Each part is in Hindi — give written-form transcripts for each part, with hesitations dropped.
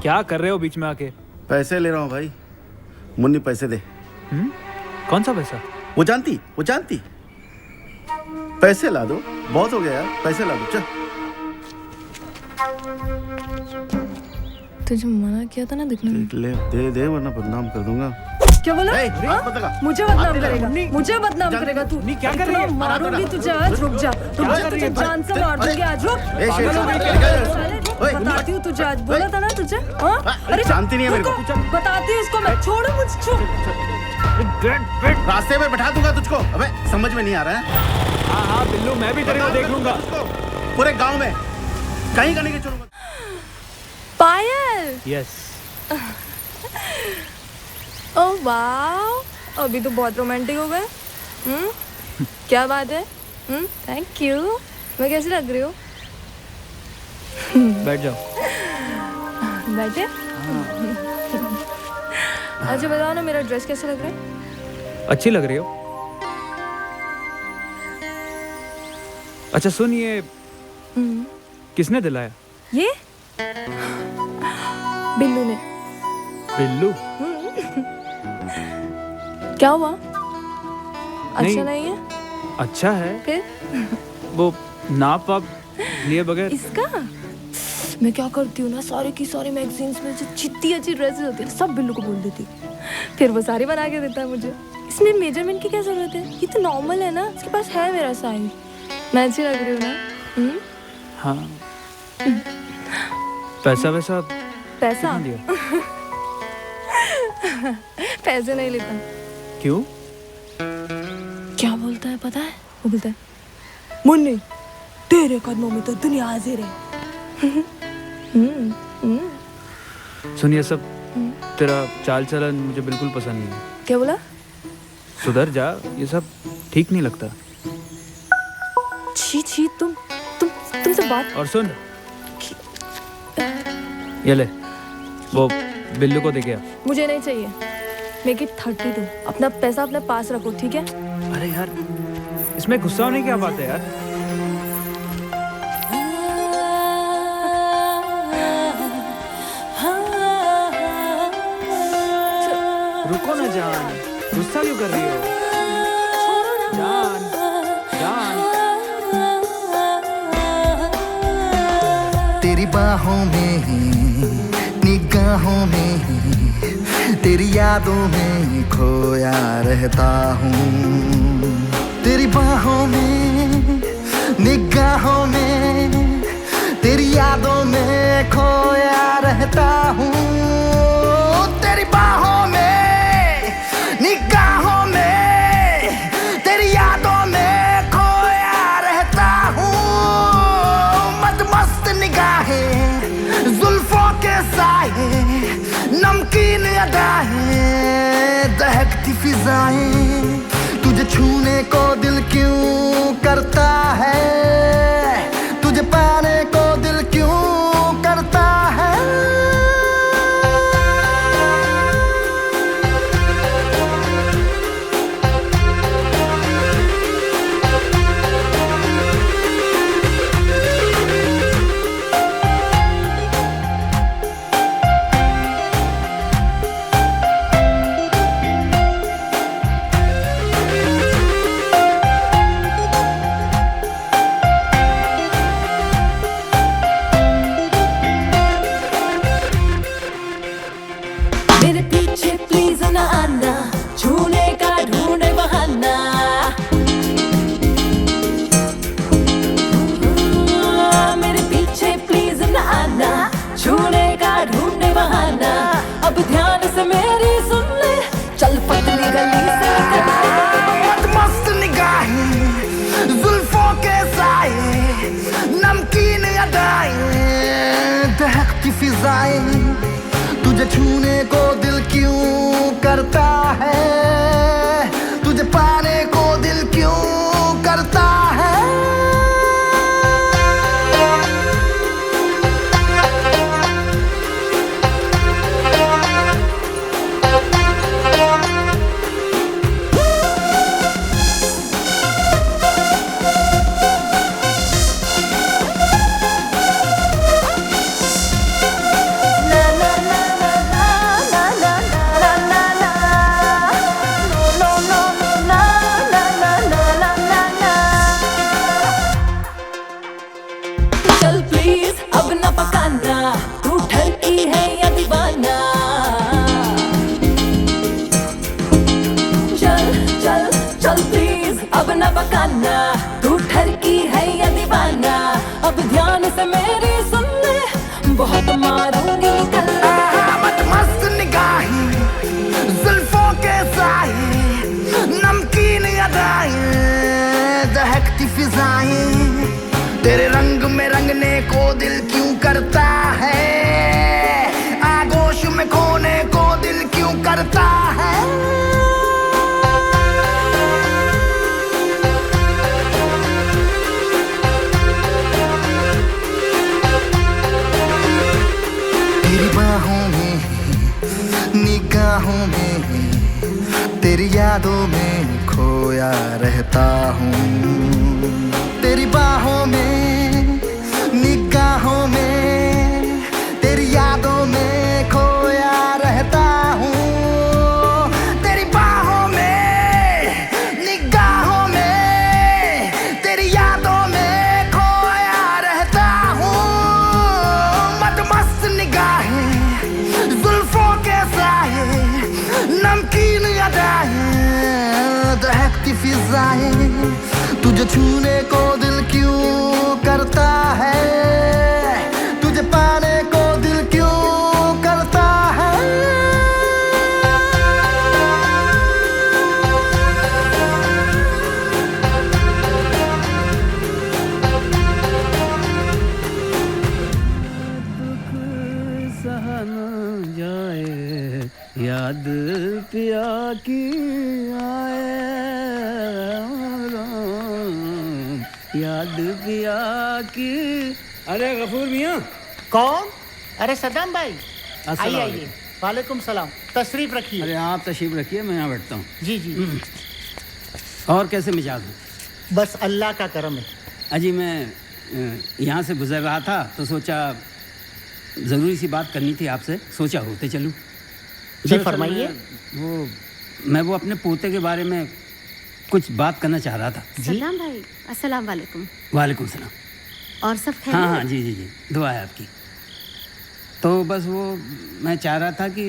क्या कर रहे हो बीच में आके? पैसे ले रहा हूँ भाई। मुन्नी पैसे दे। कौन सा पैसा? वो जानती पैसे ला दो, बहुत हो गया यार, पैसे ला दो चल। तुझे मना किया था ना दिखने में। ले दे वरना बदनाम कर दूंगा। क्या बोला? मुझे बदनाम करेगा, मुझे बदनाम करेगा तू। क्या कर रही है? मारूंगी तुझे आज। रुक जा तुझे जान से मार दूंगी आज। रुक बताती हूँ तुझे आज। बोला था ना तुझे। अरे जानती नहीं है मेरे को। बताती हूँ इसको मैं। छोड़ो मुझे, छोड़। रास्ते में बैठा दूंगा तुझको। अबे समझ में नहीं आ रहा है? हाँ बिल्लू, मैं भी तेरे को देख लूंगा पूरे गांव में कहीं का नहीं छोड़ूंगा। पायल। यस। ओह वाह, अभी तो बहुत रोमांटिक हो गए। क्या बात है? Thank you. मैं कैसी लग रही हूँ? बैठ जाओ। बैठे। अच्छा बताओ ना, मेरा ड्रेस कैसा लग रहा है? अच्छी लग रही हो। अच्छा सुन, ये किसने दिलाया? ये बिल्लू ने। बिल्लू? क्या हुआ? अच्छा नहीं है? अच्छा है। फिर वो नाप वाप लिए बगैर। इसका मैं क्या करती हूँ ना, सारे की सारी मैगजीन्स में जो जितनी अच्छी ड्रेसेस होती है सब बिल्लू को बोल देती हूँ, फिर वो सारी बना के देता है मुझे। इसमें मेजरमेंट की क्या जरूरत है? ये तो नॉर्मल है ना, इसके पास है मेरा साइज। मैं अच्छी लग रही हूँ ना? हाँ। पैसा वैसा पैसा दिया? पैसे नहीं लेता। क्यों? क्या बोलता है पता है? वो बोलता है, मुन्नी तेरे कदमों में तो दुनिया हाजिर है। सुन, ये सब तेरा चाल चलन मुझे बिल्कुल पसंद नहीं है। क्या बोला? सुधर जा, ये सब ठीक नहीं लगता। छी छी, तुमसे बात। और सुन, ये ले, वो बिल्लू को दे गया। मुझे नहीं चाहिए। Make it 32। अपना पैसा अपने पास रखो, ठीक है? अरे यार, इसमें गुस्सा होने की क्या बात है यार? रुको ना जान, गुस्सा क्यों कर रही हो? जान, जान। तेरी बाहों में ही, निगाहों में ही, तेरी यादों में ही खोया रहता हूँ। तेरी बाहों में, निगाहों में, तेरी यादों में खोया रहता हूँ। तेरी बाहों में, निगाहों में, तेरी यादों में खोया रहता हूँ। मस्त निगाहें, जुल्फों के साए, नमकीन अदाएं, दहकती फिजाएं, तुझे छूने को दिल क्यों करता है? तुझे पाने को दिल क्यों करता है? मेरे पीछे प्लीज ना आना, छूने का ढूंढे बहाना। मेरे पीछे प्लीज ना आना, छूने का ढूंढे बहाना। अब ध्यान से मेरी सुन ले, चल पतली गली से मस्त निगाहें, जुल्फों के साए, नमकीन अदाएं, दहकती फिजाएं, तुझे छूने को दिल क्यों करता है? तुझे पाने को दिल क्यों करता है? ना ना बकाना, तू ठरकी है या दीवाना, अब ध्यान से मेरी सुन ले, बहुत मारूंगी कल्ला। मत मस्त निगाहें, जुल्फों के साए, नमकीन अदाएं, दहकती फिजाएं, तेरे रंग में रंगने को दिल क्यों करता है, आगोश में खोने को दिल क्यों करता है। तेरी बाहों में, निगाहों में, तेरी यादों में खोया रहता हूँ। तेरी बाहों में, निगाहों में, तेरी यादों में खोया रहता हूँ। तेरी बाहों में, निगाहों में, तेरी यादों में खोया रहता हूँ। मत मस्त निगाहें, जुल्फों के साए, नमकीन अदाएं, दहकती फिजाएं, तुझे छूने को दिल क्यों करता है, तुझे पाने को दिल क्यों करता है। सहा न जाए, याद पिया की आए, याद पिया की। अरे गफूर मियाँ। कौन? अरे सद्दाम भाई, अस्सलाम आइए वालेकुम। आइए। वालेकुम सलाम, तशरीफ रखिए। अरे आप तशरीफ रखिए, मैं यहाँ बैठता हूँ। जी जी, और कैसे मिजाज हूँ? बस अल्लाह का करम है। अजी मैं यहाँ से गुजर रहा था तो सोचा ज़रूरी सी बात करनी थी आपसे, सोचा होते चलूँ। जी फरमाइए। मैं वो अपने पोते के बारे में कुछ बात करना चाह रहा था। सलाम भाई, अस्सलाम वालेकुम। वालेकुम सलाम। और सब खैर? हाँ हाँ जी जी जी, दुआ है आपकी। तो बस वो मैं चाह रहा था कि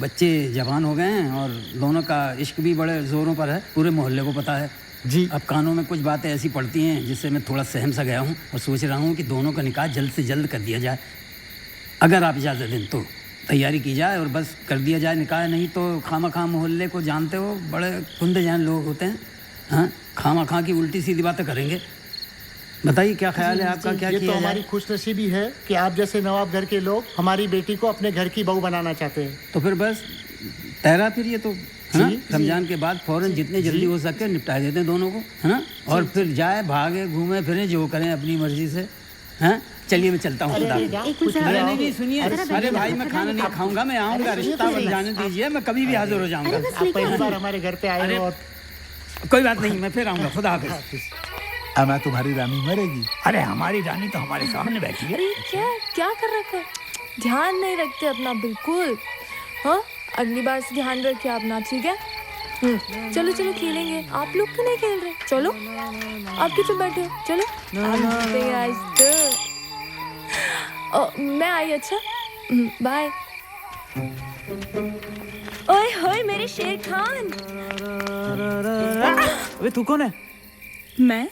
बच्चे जवान हो गए हैं और दोनों का इश्क भी बड़े ज़ोरों पर है, पूरे मोहल्ले को पता है जी। अब कानों में कुछ बातें ऐसी पड़ती हैं जिससे मैं थोड़ा सहम सा गया हूँ और सोच रहा हूँ कि दोनों का निकाह जल्द से जल्द कर दिया जाए। अगर आप इजाज़त दें तो तैयारी की जाए और बस कर दिया जाए निकाह, नहीं तो खामा खां मोहल्ले को जानते हो बड़े कुंदे जान लोग होते हैं। हाँ, खामा खां की उल्टी सीधी बातें करेंगे। बताइए क्या ख्याल है आपका, क्या ये किया तो जाए? हमारी खुशनसीबी है कि आप जैसे नवाब घर के लोग हमारी बेटी को अपने घर की बहू बनाना चाहते हैं। तो फिर बस तैरा फिर ये तो है ना, जी, रमजान के बाद फौरन जितने जल्दी हो सके निपटा देते हैं दोनों को, है ना, और फिर जाए भागे घूमे फिरे जो करें अपनी मर्जी से। हैं, चलिए मैं चलता हूँ। खुदा हाफ़िज़। एक मिनट अरे जरा- नहीं सुनिए, अरे भाई मैं खाना नहीं खाऊंगा, मैं आऊँगा, रिश्ता बन जाने दीजिए, मैं कभी भी हाजिर हो जाऊँगा। आप पहली बार हमारे घर पे आए हो और कोई बात नहीं, मैं फिर आऊँगा। खुदा हाफ़िज़। अमा तुम्हारी रानी मरेगी। अरे हमारी रानी तो हमारे सामने बैठी है। अरे क्या क्या कर रखा है? ध्यान नहीं रखते अपना बिल्कुल। हाँ, अगली बार से ध्यान रखिए अपना, ठीक है? चलो चलो खेलेंगे। आप लोग क्यों नहीं खेल रहे? चलो, आप क्यों चुप बैठे हो? चलो आते हैं आज तो। मैं आई। अच्छा, बाय। ओए होए मेरे शेर खान। अबे तू कौन है? मैं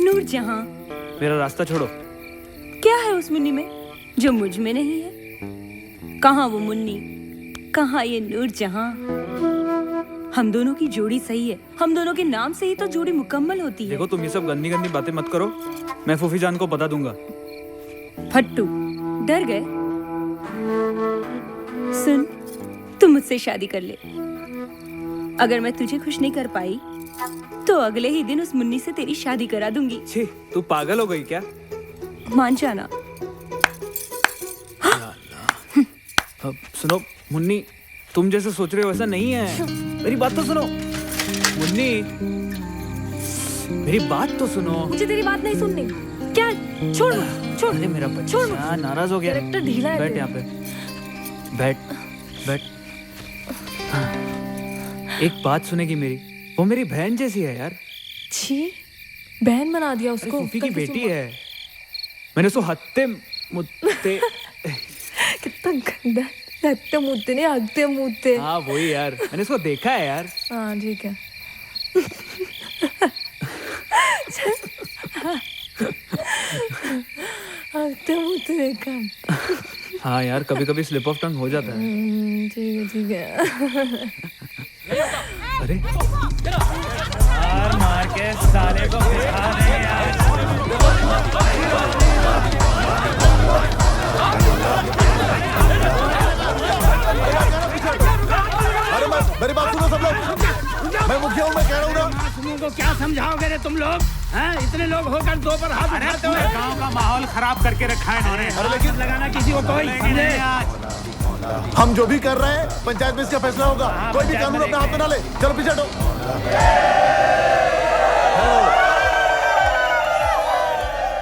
नूर जहां। मेरा रास्ता छोड़ो। क्या है उस मुन्नी में जो मुझ में नहीं है? कहाँ वो मुन्नी, कहाँ ये नूर जहां? हम दोनों की जोड़ी सही है, हम दोनों के नाम से ही तो जोड़ी मुकम्मल होती है। देखो तुम ये सब गंदी गंदी बातें मत करो, मैं फूफी जान को बता दूंगा। फट्टू, डर गए? सुन, तू मुझसे शादी कर ले। अगर मैं तुझे खुश नहीं कर पाई तो अगले ही दिन उस मुन्नी से तेरी शादी करा दूंगी। छी, तू पागल हो गई क्या? मान जाना। अब सुनो मुन्नी, तुम जैसे सोच रहे हो वैसा नहीं है। मेरी बात तो सुनो मुन्नी, मेरी बात तो सुनो। मुझे तेरी बात नहीं सुननी। क्या? छोड़ छोड़। अरे मेरा छोड़ बच्चा नाराज हो गया। कैरेक्टर ढीला है बैठ तेरा। यहाँ पे, बैठ बैठ। हाँ। एक बात सुनेगी मेरी, वो मेरी बहन जैसी है यार। छी, बहन बना दिया अरे उसको। फूफी की कल बेटी सुबह। है। मैंने उसको हत्ते मुत्ते कितना गंदा। हत्ते मुत्ते नहीं, हत्ते मुत्ते। हाँ वही यार, मैंने उसको देखा है यार। हाँ ठीक है। अब तो देखा। हाँ यार, कभी कभी स्लिप ऑफ टंग हो जाता है। ठीक है। अरे यार, मार के साले को बिठा दे यार। अरे मेरी बात सुनो सब लोग, मैं मुखिया हूँ, मैं कह रहा हूँ ना। तुमको क्या समझाओगे रे तुम लोग? हैं? इतने लोग होकर दो पर हाथ उठाते हो। गांव का माहौल खराब करके रखा है इन्होंने। अरे लेकिन लगाना किसी को कोई समझे? हम जो भी कर रहे हैं पंचायत में इसका फैसला होगा। कोई भी कानून अपने हाथ में ना ले। चलो पीछे हटो।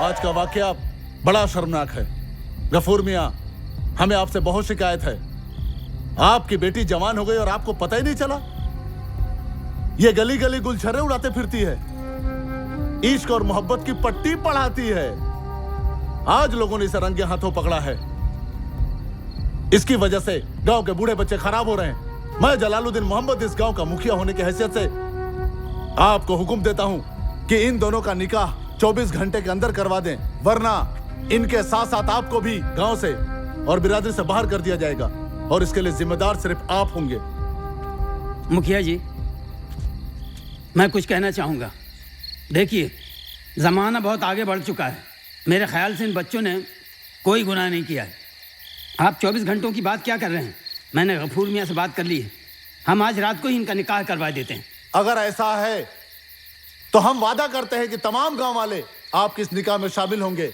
आज का वाकया बड़ा शर्मनाक है। गफूर मियां, हमें आपसे बहुत शिकायत है। आपकी बेटी जवान हो गई और आपको पता ही नहीं चला। ये गली गली गुलछर्रे उड़ाते फिरती है, इश्क और मोहब्बत की पट्टी पढ़ाती है। आज लोगों ने इसे रंगे हाथों पकड़ा है। इसकी वजह से गांव के बूढ़े बच्चे खराब हो रहे हैं। मैं जलालुद्दीन मोहम्मद इस गांव का मुखिया होने की हैसियत से आपको हुक्म देता हूं कि इन दोनों का निकाह 24 घंटे के अंदर करवा दें, वरना इनके साथ साथ आपको भी गांव से और बिरादरी से बाहर कर दिया जाएगा और इसके लिए जिम्मेदार सिर्फ आप होंगे। मुखिया जी, मैं कुछ कहना चाहूँगा। देखिए, ज़माना बहुत आगे बढ़ चुका है। मेरे ख्याल से इन बच्चों ने कोई गुनाह नहीं किया है। आप 24 घंटों की बात क्या कर रहे हैं? मैंने गफूर मियाँ से बात कर ली है। हम आज रात को ही इनका निकाह करवा देते हैं। अगर ऐसा है तो हम वादा करते हैं कि तमाम गांव वाले आपके इस निकाह में शामिल होंगे।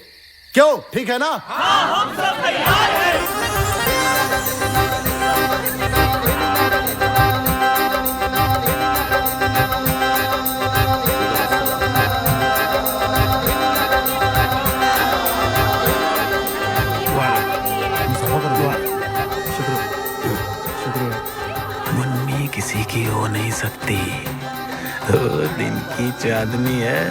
क्यों, ठीक है ना? हाँ, हम सब तैयार हैं। मुन्नी किसी की हो नहीं सकती, दो दिन की चांदनी है।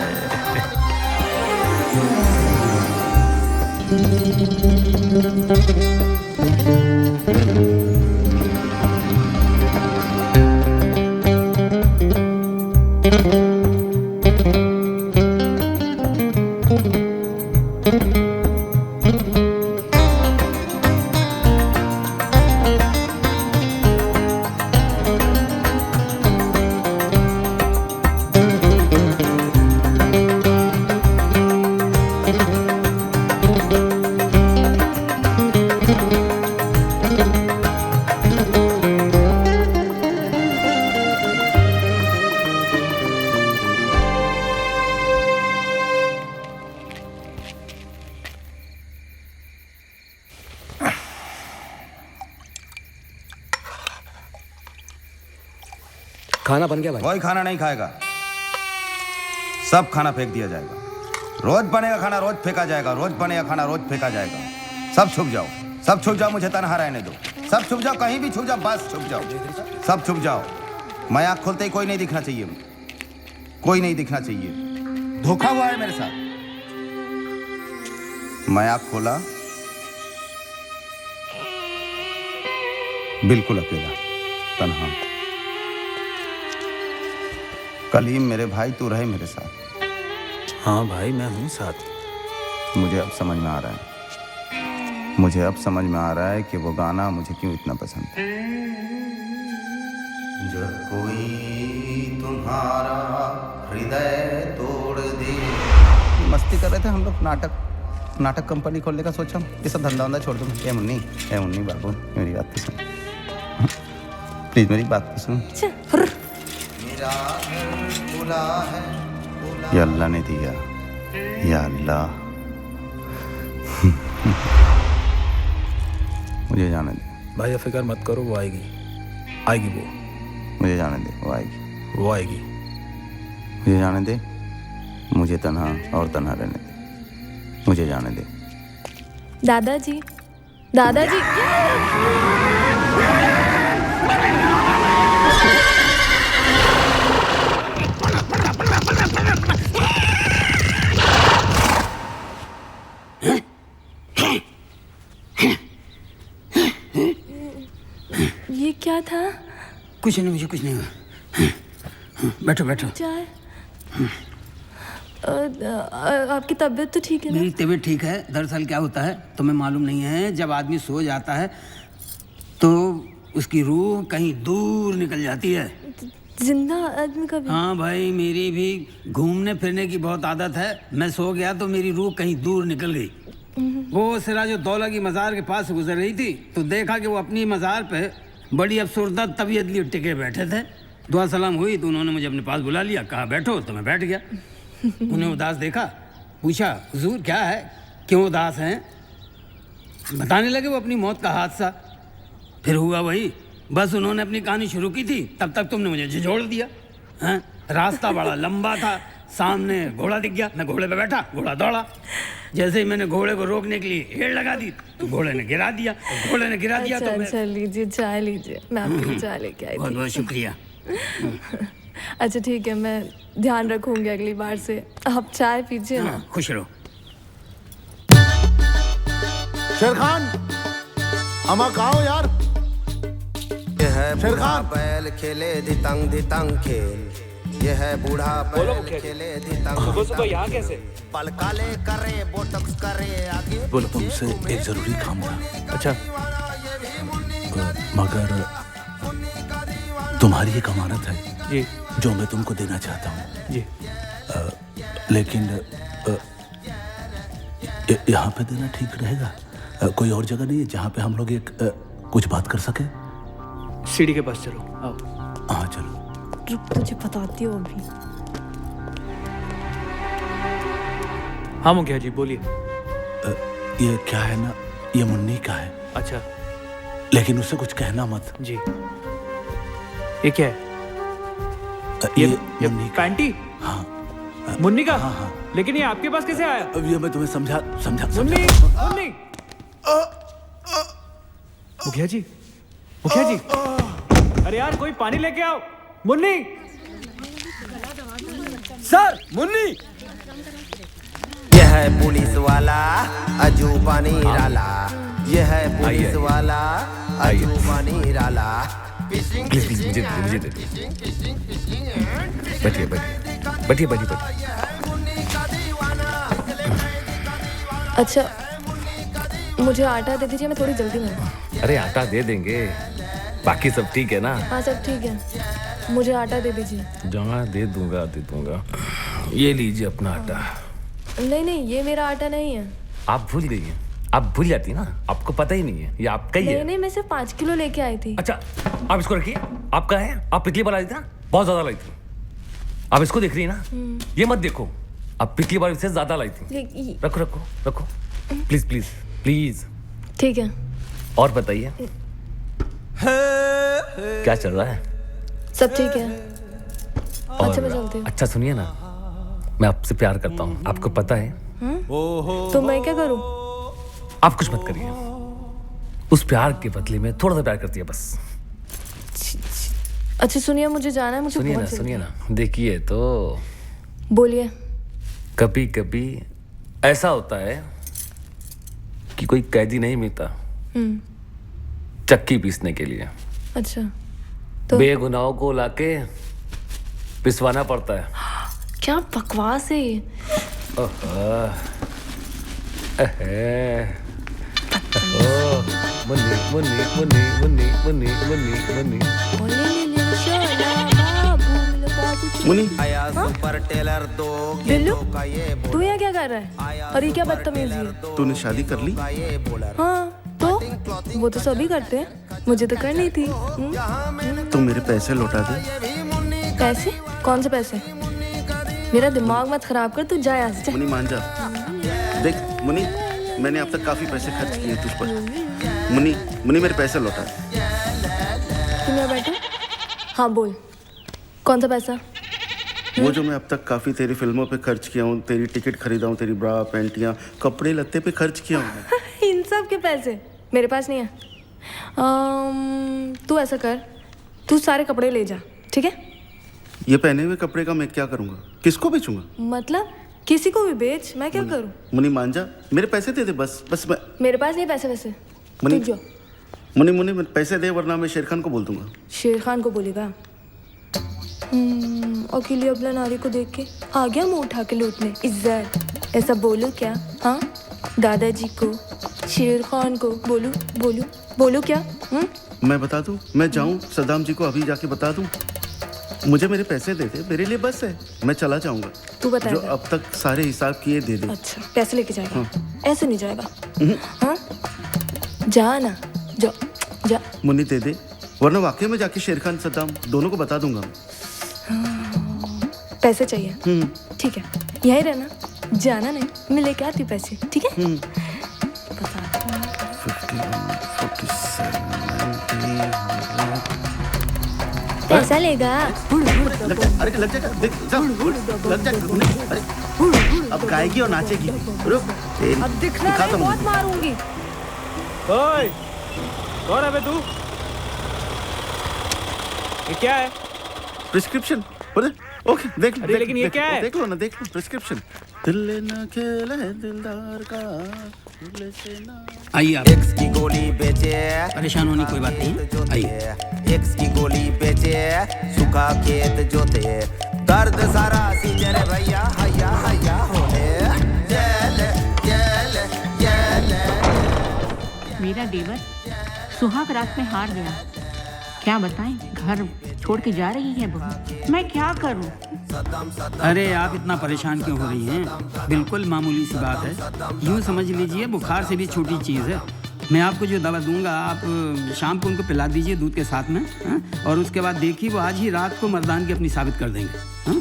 खाना बन गया भाई? कोई खाना नहीं खाएगा, सब खाना फेंक दिया जाएगा। रोज बनेगा खाना रोज फेंका जाएगा, रोज बनेगा खाना रोज फेंका जाएगा। सब छुप जाओ, सब छुप जाओ, मुझे तनहा रहने दो। सब छुप जाओ, कहीं भी छुप जाओ, बस छुप जाओ, सब छुप जाओ। मैं आँख खोलते ही कोई नहीं दिखना चाहिए, कोई नहीं दिखना चाहिए। धोखा हुआ है मेरे साथ। मैं आँख खोला, बिल्कुल अकेला, तन्हा। कलीम मेरे भाई, तू रहे मेरे साथ। हाँ भाई, मैं हूँ साथ। मुझे अब समझ में आ रहा है, मुझे अब समझ में आ रहा है कि वो गाना मुझे क्यों इतना पसंद है। जब कोई तुम्हारा हृदय तोड़ दे। मस्ती कर रहे थे हम लोग, नाटक कंपनी खोलने का सोचा। ये सब धंधा वंधा छोड़ दो। ए मुन्नी बाबू, मेरी बात तो सुन प्लीज, मेरी बात तो सुन। या अल्लाह ने दिया, या अल्लाह। मुझे जाने दे भाई, फिक्र मत करो, वो आएगी वो। मुझे जाने दे, वो आएगी। मुझे जाने दे, मुझे तन्हा और तन्हा रहने दे। मुझे जाने दे। दादाजी। ये क्या था? कुछ नहीं, मुझे कुछ नहीं हुआ। बैठो बैठो। चाय? आपकी तबीयत तो ठीक है ना? मेरी तबीयत ठीक है। दरअसल क्या होता है तुम्हें मालूम नहीं है, जब आदमी सो जाता है तो उसकी रूह कहीं दूर निकल जाती है। जिंदा आदमी का भी? हाँ भाई, मेरी भी घूमने फिरने की बहुत आदत है। मैं सो गया तो मेरी रूह कहीं दूर निकल गई। वो सिराजुद्दौला की मज़ार के पास से गुजर रही थी तो देखा कि वो अपनी मज़ार पे बड़ी अफसरदा तबीयत लिए टिके बैठे थे। दुआ सलाम हुई तो उन्होंने मुझे अपने पास बुला लिया, कहा बैठो, तो मैं बैठ गया। उन्हें उदास देखा, पूछा हुजूर क्या है, क्यों उदास हैं? बताने लगे वो अपनी मौत का हादसा। फिर हुआ वही, बस उन्होंने अपनी कहानी शुरू की थी, तब तक तुमने मुझे झिझोड़ दिया। हैं? रास्ता बड़ा लंबा था, सामने घोड़ा दिख गया, मैं घोड़े पे बैठा, घोड़ा दौड़ा। जैसे ही मैंने घोड़े को रोकने के लिए हेड़ लगा दी तो घोड़े ने गिरा दिया, घोड़े ने गिरा दिया। तो अच्छा लीजिए चाय लीजिए, मैं आपके लिए चाय लेके आई बहुत थी। बहुत शुक्रिया। अच्छा ठीक है, मैं ध्यान रखूंगी अगली बार से। आप चाय पीजिए ना। खुश रहो। शेर खान, अमा कहाँ हो यार? ये है शेर बूढ़ा खान। बैल खेले धितंग खेल। ये है बूढ़ा बैल खेले धितंग। सुबह यहाँ कैसे? पल काले करे बोटक्स करे आगे। बोलो, तुमसे एक जरूरी काम था। अच्छा, मगर तुम्हारी एक अमानत है जी जो मैं तुमको देना चाहता हूँ जी। लेकिन यहाँ पे देना ठीक रहेगा? कोई और जगह नहीं है जहाँ पे हम लोग एक कुछ बात कर सके? सीढ़ी के पास चलो, आओ। हाँ चलो। रुक, तुझे बताती हूँ अभी। हाँ मुखिया जी बोलिए। ये क्या है ना, ये मुन्नी का है। अच्छा, लेकिन उससे कुछ कहना मत। जी। ये क्या है? ये ये मुन्नी का। पैंटी? हाँ। मुन्नी का? हाँ हाँ। लेकिन ये आपके पास कैसे आया? अब ये मैं तुम्हें समझा। मुन्नी, मुन्नी। मुखिया जी, मुखिया जी, अरे यार कोई पानी लेके आओ। मुन्नी। सर, मुन्नी। ये है पुलिस वाला अजूबा निराला। ये है पुलिस वाला अजूबा निराला। प्लीज प्लीज मुझे दे दो। बैठिए बैठिए बैठिए बैठिए। अच्छा मुझे आटा दे दीजिए, मैं थोड़ी जल्दी में हूँ। अरे आटा दे देंगे, बाकी सब ठीक है ना? हाँ सब ठीक है, मुझे आटा दे दीजिए। जहाँ दे दूंगा। ये लीजिए अपना आटा। नहीं नहीं, ये मेरा आटा नहीं है। आप भूल गई हैं, आप भूल जाती ना, आपको पता ही नहीं है ये आपका ही है। नहीं नहीं, मैं सिर्फ 5 किलो लेके आई थी। अच्छा, आप इसको रखिए, आपका है। आप पिछली बार आई थी ना, बहुत ज्यादा लाई थी। आप इसको देख रही है ना, ये मत देखो, आप पिछली बार इससे ज्यादा लाई थी। रखो रखो रखो, प्लीज प्लीज प्लीज। ठीक है। और बताइए क्या चल रहा है? सब ठीक है। और अच्छा मैं चलती हूँ। अच्छा सुनिए ना, मैं आपसे प्यार करता हूँ, आपको पता है। तो मैं क्या करूँ? आप कुछ मत करिए, उस प्यार के बदले में थोड़ा सा प्यार करती है बस। अच्छा सुनिए, मुझे जाना है, मुझे बहुत सुनिए ना, देखिए तो बोलिए। कभी कभी ऐसा होता है कि कोई कैदी नहीं मिलता चक्की पीसने के लिए। अच्छा तो बेगुनाहों को लाके पिसवाना पड़ता है। क्या बकवास है ये? मुन्नी मुन्नी मुन्नी मुन्नी मुन्नी मुन्नी मुन्नी मुन्नी आया सुपर टेलर दो बिल्लू, तू यहाँ क्या कर रहा है? और ये क्या बदतमीजी है? तूने शादी कर ली? हाँ तो वो तो सभी करते हैं, मुझे तो करनी थी। तू मेरे पैसे लौटा दे। पैसे? कौन से पैसे? मेरा दिमाग मत खराब कर, तू जा यहाँ से। मुन्नी मान जा। देख मुन्नी, मैंने अब तक काफी पैसे खर्च किए तुझ पर। मुन्नी मेरे पैसे लौटा। तुम यहाँ बैठो। हाँ बोल, कौन सा पैसा? वो जो मैं अब तक काफी तेरी फिल्मों पे खर्च किया हूँ, तेरी टिकट खरीदा हूँ, तेरी ब्रा पैंटियाँ कपड़े लत्ते पे खर्च किया हूँ। इन सब के पैसे मेरे पास नहीं है। तू ऐसा कर, तू सारे कपड़े ले जा, ठीक है? ये पहने हुए कपड़े का मैं क्या करूँगा? किसको बेचूंगा? मतलब किसी को भी बेच, मैं क्या करूँ? मुन्नी मान जा, मेरे पैसे दे दे बस मैं। मेरे पास नहीं पैसे वैसे। मुन्नी तू जो मुन्नी मुन्नी पैसे दे, वरना मैं शेर खान को बोल दूंगा। शेर खान को बोलेगा? अकेली अबला नारी को देख के आ गया मुंह उठा के लूटने। इज्जत ऐसा बोलूं क्या? हाँ, दादाजी को, शेर खान को बोलूं बोलूं बोलूं क्या? मैं बता दूं, मैं जाऊं सद्दाम जी को अभी जाके बता दूं? मुझे मेरे पैसे दे दे, मेरे लिए बस है, मैं चला जाऊंगा। तू बता जो अब तक सारे हिसाब किए दे दे। अच्छा, पैसे लेके जाएगा? हाँ। ऐसे नहीं जाएगा। हाँ, जा ना, जा जा। मुन्नी दे दे, वरना वाकई में जाके शेर खान सद्दाम दोनों को बता दूंगा। पैसे चाहिए? ठीक है, यहीं रहना, जाना नहीं, मैं लेके आती पैसे। ठीक है? पैसा लेगा? अरे लग जाएगा, देख लग जाएगा। अरे अब गाएगी और नाचेगी। रुक, अब दिखना नहीं, बहुत मारूंगी। ओए, कौन है बे तू? ये क्या है? प्रिस्क्रिप्शन। ओके, देख लो। लेकिन ये क्या है? देख लो ना, देख लो प्रिस्क्रिप्शन। दिल ना खेल है दिलदार का, दिल से ना। आइए आप। एक्स की गोली बेचे, परेशान होने की कोई बात नहीं, आइए। एक्स की गोली बेचे, सूखा खेत जोते, दर्द सारा सींचे रे भैया, हैया हैया होले। जेल जेल जेल। मेरा देवर सुहाग रात में हार गया। क्या बताएं, घर छोड़ के जा रही है बहू, मैं क्या करूं? अरे आप इतना परेशान क्यों हो रही हैं? बिल्कुल मामूली सी बात है, यूँ समझ लीजिए बुखार से भी छोटी चीज़ है। मैं आपको जो दवा दूंगा आप शाम को उनको पिला दीजिए दूध के साथ में, हा? और उसके बाद देखिए वो आज ही रात को मर्दानगी अपनी साबित कर देंगे। हाँ,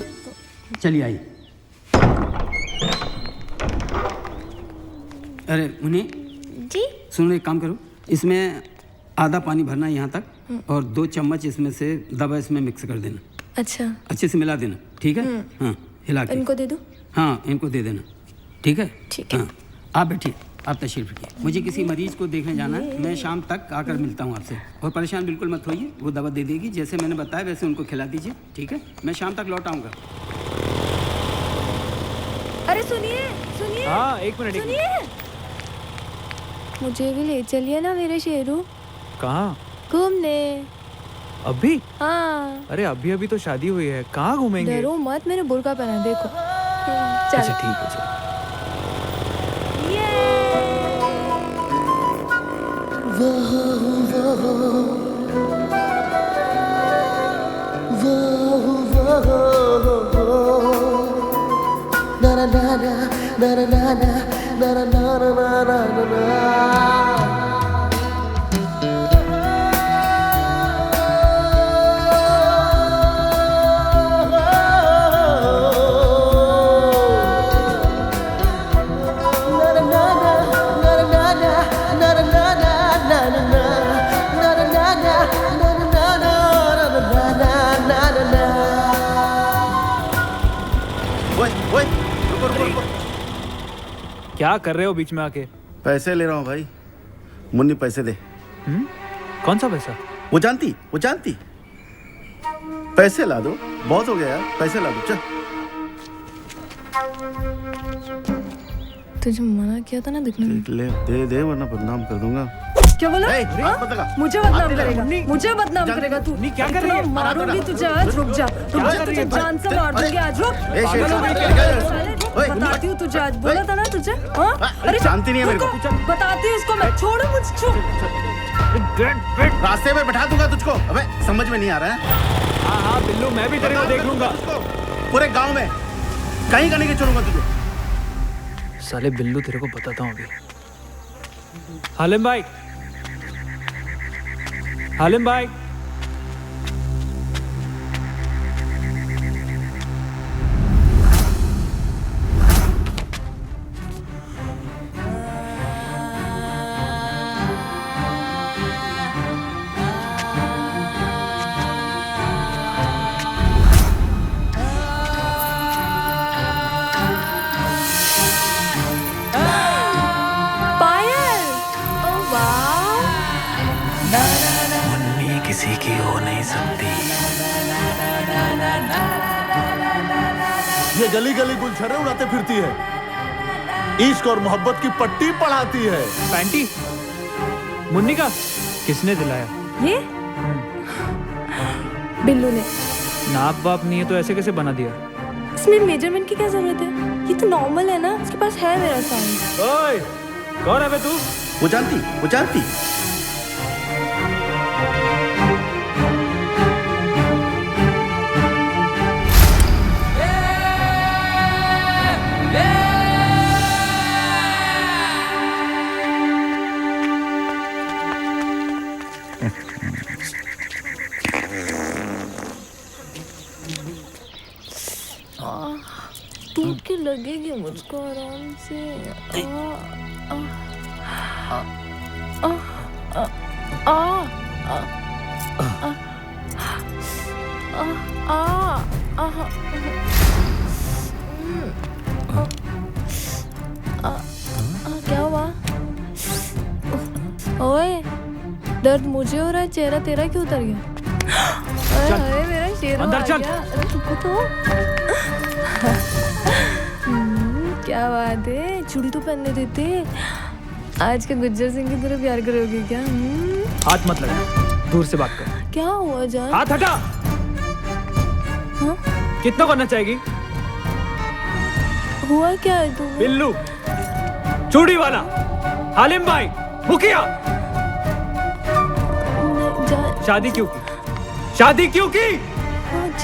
चलिए आइए। अरे मुन्नी जी, सुनो, एक काम करो, इसमें आधा पानी भरना है यहाँ तक, और 2 चम्मच इसमें से दवा इसमें मिक्स कर देना। अच्छा, अच्छे से मिला देना, ठीक है? हाँ, हिला के। इनको दे दूं? हाँ, इनको दे देना, ठीक है? ठीक है। हाँ, आप बैठिए, आप तशरीफ रखिए। मुझे किसी मरीज को देखने जाना है, मैं शाम तक आकर मिलता हूँ आपसे। और परेशान बिल्कुल मत होइए, वो दवा दे देगी, जैसे मैंने बताया वैसे उनको खिला दीजिए, ठीक है? मैं शाम तक लौट आऊँगा। अरे सुनिए सुनिए। हाँ, एक मिनट। सुनिए, मुझे भी ले चलिए ना मेरे शेरू। कहाँ? घूमने। अभी? हाँ। अरे अभी अभी तो शादी हुई है, कहाँ घूमेंगे? डरो मत, मैंने बुर्का पहना, देखो। अच्छा ठीक है, चलो। क्या कर रहे हो बीच में आके? पैसे ले रहा हूँ भाई। मुन्नी पैसे दे। कौन सा पैसा? वो जानती पैसे ला दो, बहुत हो गया यार, पैसे ला दो। चल, तुझे मना किया था ना दिखने में। ले दे वरना बदनाम कर दूंगा। क्या बोला? मुझे बदनाम करेगा, मुझे बदनाम करेगा तू? क्या कर रही है? मारूंगी तुझे आज, रुक जा, तुझे जान से मार दूंगी आज, रुक। बताती हूँ तुझे आज, बोला था ना तुझे। अरे जानती नहीं है मेरे को। बताती हूँ इसको मैं, छोड़ो मुझे। रास्ते में बैठा दूंगा तुझको। अबे समझ में नहीं आ रहा है? हाँ बिल्लू, मैं भी तेरे को देख लूंगा पूरे गांव में, कहीं का नहीं चलूंगा तुझे। साले बिल्लू, तेरे को बताता हूँ अभी। हालिम भाई, हालिम भाई, किसी की हो नहीं सकती। ये गली गली गुलछर्रे उड़ाते फिरती है, इश्क और मोहब्बत की पट्टी पढ़ाती है। पैंटी मुन्नी का किसने दिलाया? ये बिल्लू ने। नाप वाप नहीं है तो ऐसे कैसे बना दिया? इसमें मेजरमेंट की क्या जरूरत है? ये तो नॉर्मल है ना, उसके पास है मेरा साइज। ओए, कौन है बे तू? वो जानती टूट के लगेगी मुझको आराम से। क्या हुआ? ओए, दर्द मुझे हो रहा है, चेहरा तेरा क्यों उतर गया? अरे मेरा शेर अंदर चल। अरे रुको तो। क्या बात है, चूड़ी तो पहनने देते। आज के गुज्जर सिंह की तरह प्यार करोगे क्या? हाथ मत लगा, दूर से बात कर। क्या हुआ जान? हाथ हटा। हाँ? कितना करना चाहेगी? हुआ क्या है तुम्हें? बिल्लू, चूड़ी वाला, हालिम भाई, मुखिया। शादी क्यों की? शादी क्यों की?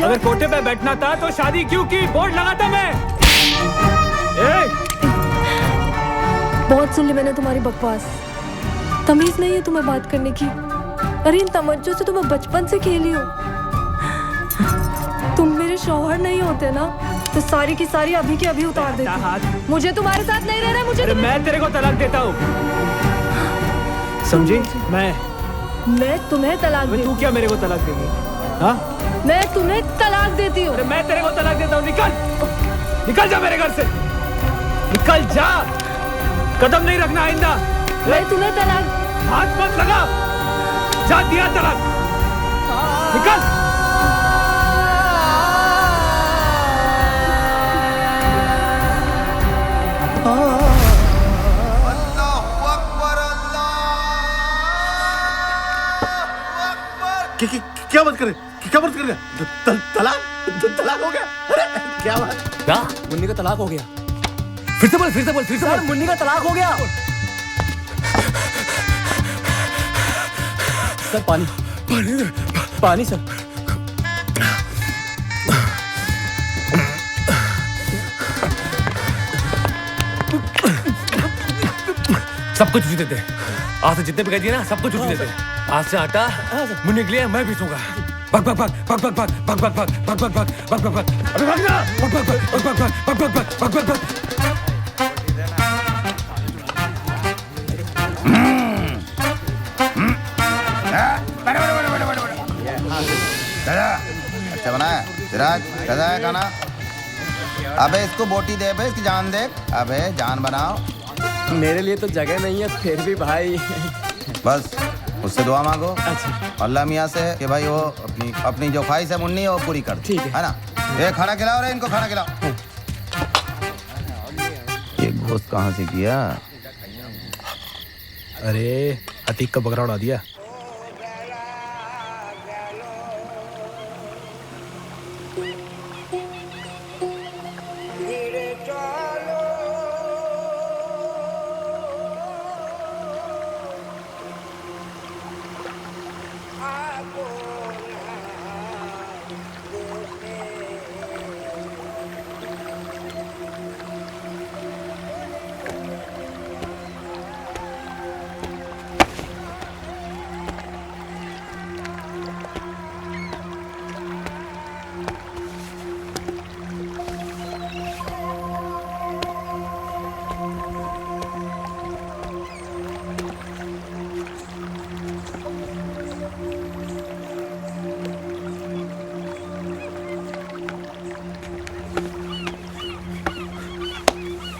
अगर कोटे पे बैठना था तो शादी क्यों की? बोर्ड लगाता मैं। बहुत सुन ली मैंने तुम्हारी बकवास। तमीज नहीं है तुम्हें बात करने की। अरे इन तमज्जो से तो मैं बचपन से खेली हूँ। तुम मेरे शौहर नहीं होते ना तो सारी की सारी अभी के अभी उतार देती। मुझे तुम्हारे साथ नहीं रहना। मुझे मैं तेरे को तलाक देता हूँ, समझी? मैं तुम्हें तलाक देती हूँ। तू क्या मेरे को तलाक देगी? हाँ? मैं तुम्हें तलाक देती हूँ। अरे मैं तेरे को तलाक देता हूँ। निकल जा मेरे घर से, निकल जा। कदम नहीं रखना आइंदा। मैं तुम्हें तलाक। हाथ मत लगा, जा दिया तलाक। निकल। क्या बात करे? क्या बात कर रहे? तलाक हो गया? अरे क्या बात? क्या? मुन्नी का तलाक हो गया। फिर से बोल। मुन्नी का तलाक हो गया। सर पानी सर। सब कुछ उसी देते। आज से जितने भी कह दिए ना, सब कुछ उसी देते। आज से आटा मुन्नी के लिए मैं पीसूंगा। भाग भाग भाग भाग भाग भाग भाग भाग भाग भाग भाग भाग भाग भाग अबे भागना। भाग भाग भाग भाग भाग भाग भाग भाग भाग। अच्छा बना है सिराज? कैसा है खाना? अबे इसको बोटी दे बे, इसकी जान दे। अबे जान बनाओ। मेरे लिए तो जगह नहीं है, फिर भी भाई। बस उससे दुआ मांगो। अच्छा। अल्लाह मियाँ से कि भाई वो अपनी जो ख्वाहिश है मुन्नी वो पूरी कर। ठीक है ना? ये खाना खिलाओ रे, इनको खाना खिलाओ। ये गोश्त कहाँ से किया? अरे अतीक का बकरा उड़ा दिया।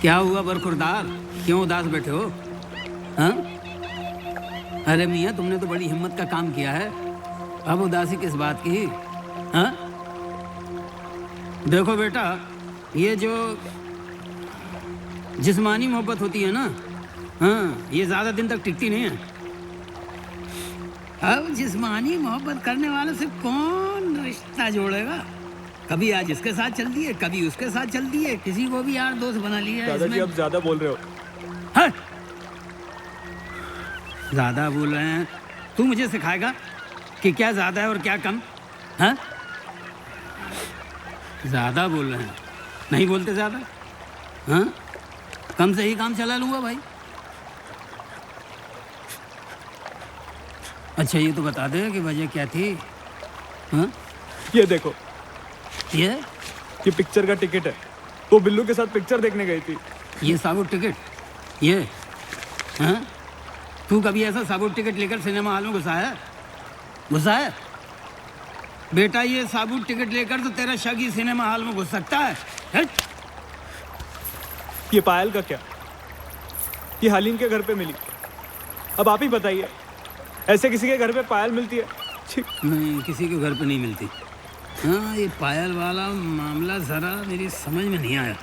क्या हुआ बरखुरदार, क्यों उदास बैठे हो? हाँ? अरे मियाँ तुमने तो बड़ी हिम्मत का काम किया है, अब उदासी किस बात की? हाँ? देखो बेटा, ये जो जिस्मानी मोहब्बत होती है ना, हाँ, ये ज़्यादा दिन तक टिकती नहीं है। अब जिस्मानी मोहब्बत करने वाले से कौन रिश्ता जोड़ेगा? कभी आज इसके साथ चलती है, कभी उसके साथ चलती है, किसी को भी यार दोस्त बना लिया है। दादाजी आप ज्यादा बोल रहे हो। हाँ? ज्यादा बोल रहे हैं? तू मुझे सिखाएगा कि क्या ज्यादा है और क्या कम? हाँ? ज्यादा बोल रहे हैं, नहीं बोलते ज्यादा? हाँ? कम से ही काम चला लूंगा भाई। अच्छा ये तो बता दे कि वजह क्या थी? हाँ? ये देखो, ये पिक्चर का टिकट है। वो बिल्लू के साथ पिक्चर देखने गई थी। ये साबुत टिकट? ये हाँ? तू कभी ऐसा साबुत टिकट लेकर सिनेमा हॉल में घुसा है? घुसा है? बेटा ये साबुत टिकट लेकर तो तेरा शक ही सिनेमा हॉल में घुस सकता है। ये पायल का क्या? ये हलीम के घर पे मिली। अब आप ही बताइए, ऐसे किसी के घर पे पायल मिलती है? नहीं, किसी के घर पे नहीं मिलती। हाँ, ये पायल वाला मामला जरा मेरी समझ में नहीं आया।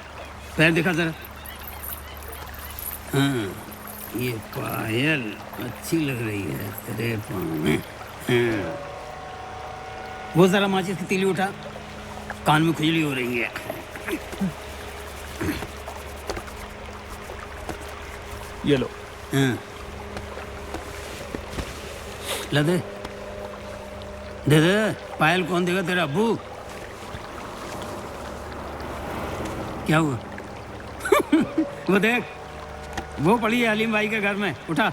पैर दिखा जरा। हाँ, ये पायल अच्छी लग रही है तेरे पाँव में। हाँ। वो जरा माचिस की तीली उठा, कान में खुजली हो रही है। ये लो। हाँ। ला दे दे दे। पायल कौन देगा? तेरा अब्बू? क्या हुआ? वो देख, वो पड़ी है हलीम भाई के घर में। उठा।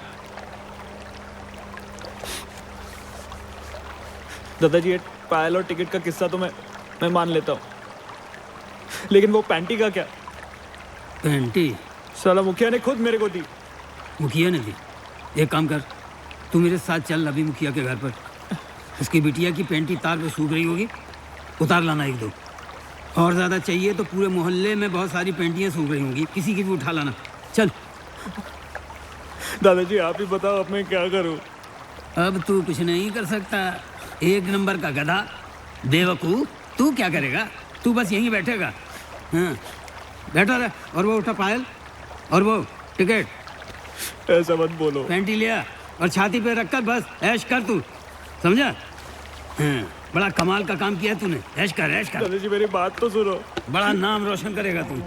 दादाजी ये पायल और टिकट का किस्सा तो मैं मान लेता हूँ, लेकिन वो पैंटी का क्या? पैंटी? साला मुखिया ने खुद मेरे को दी। मुखिया ने दी? एक काम कर, तू मेरे साथ चल अभी मुखिया के घर पर। उसकी बिटिया की पैंटी तार पे सूख रही होगी, उतार लाना एक दो। और ज़्यादा चाहिए तो पूरे मोहल्ले में बहुत सारी पैंटियाँ सूख रही होंगी, किसी की भी उठा लाना। चल। दादाजी आप ही बताओ, अब मैं क्या करूँ? अब तू कुछ नहीं कर सकता। एक नंबर का गधा, बेवकूफ़। तू क्या करेगा? तू बस यहीं बैठेगा। हाँ, बैठा रहे। और वो उठा पायल, और वो टिकट। ऐसा मत बोलो। पैंटी लिया और छाती पे रखकर बस ऐश कर तू, समझा? हाँ, बड़ा कमाल का काम किया तूने। ऐश कर, ऐश कर। दादाजी मेरी बात तो सुनो। बड़ा नाम रोशन करेगा तू।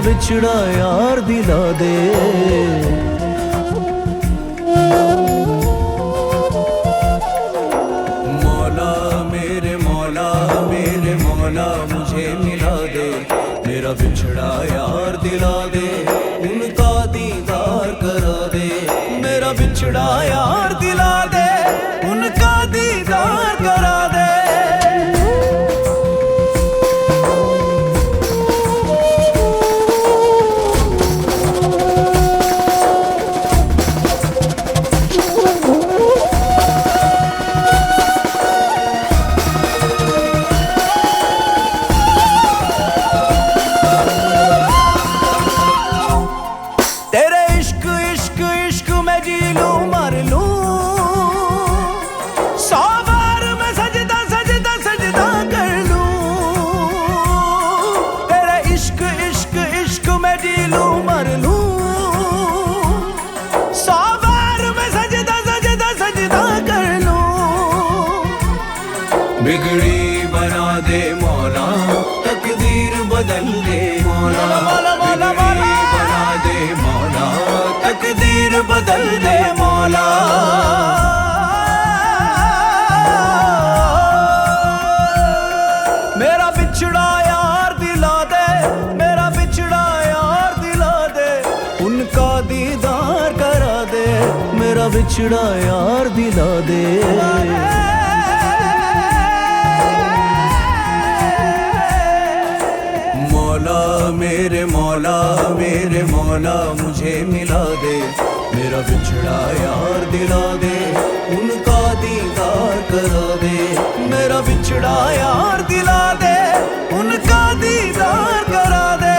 बिछड़ा यार दिला दे। मौला मेरे मौला मुझे मिला दे, मेरा बिछड़ा यार दिला दे, उनका दीदार करा दे। मेरा बिछड़ा यार दिला दे, उनका दीदार करा दे। तेरे इश्क इश्क इश्क में जी लूं मर लूं, बना दे मौला, तकदीर बदल दे मौला, बिगड़ी बना दे मौला, तकदीर बदल दे मौला। मेरा बिछड़ा यार दिला दे, मेरा बिछड़ा यार दिला दे, उनका दीदार करा दे, मेरा बिछड़ा यार दिला दे। मौला मेरे मौला, मेरे मौला मुझे मिला दे, मेरा बिछड़ा यार दिला दे, उनका दीदार करा दे, मेरा बिछड़ा यार दिला दे, उनका दीदार करा दे।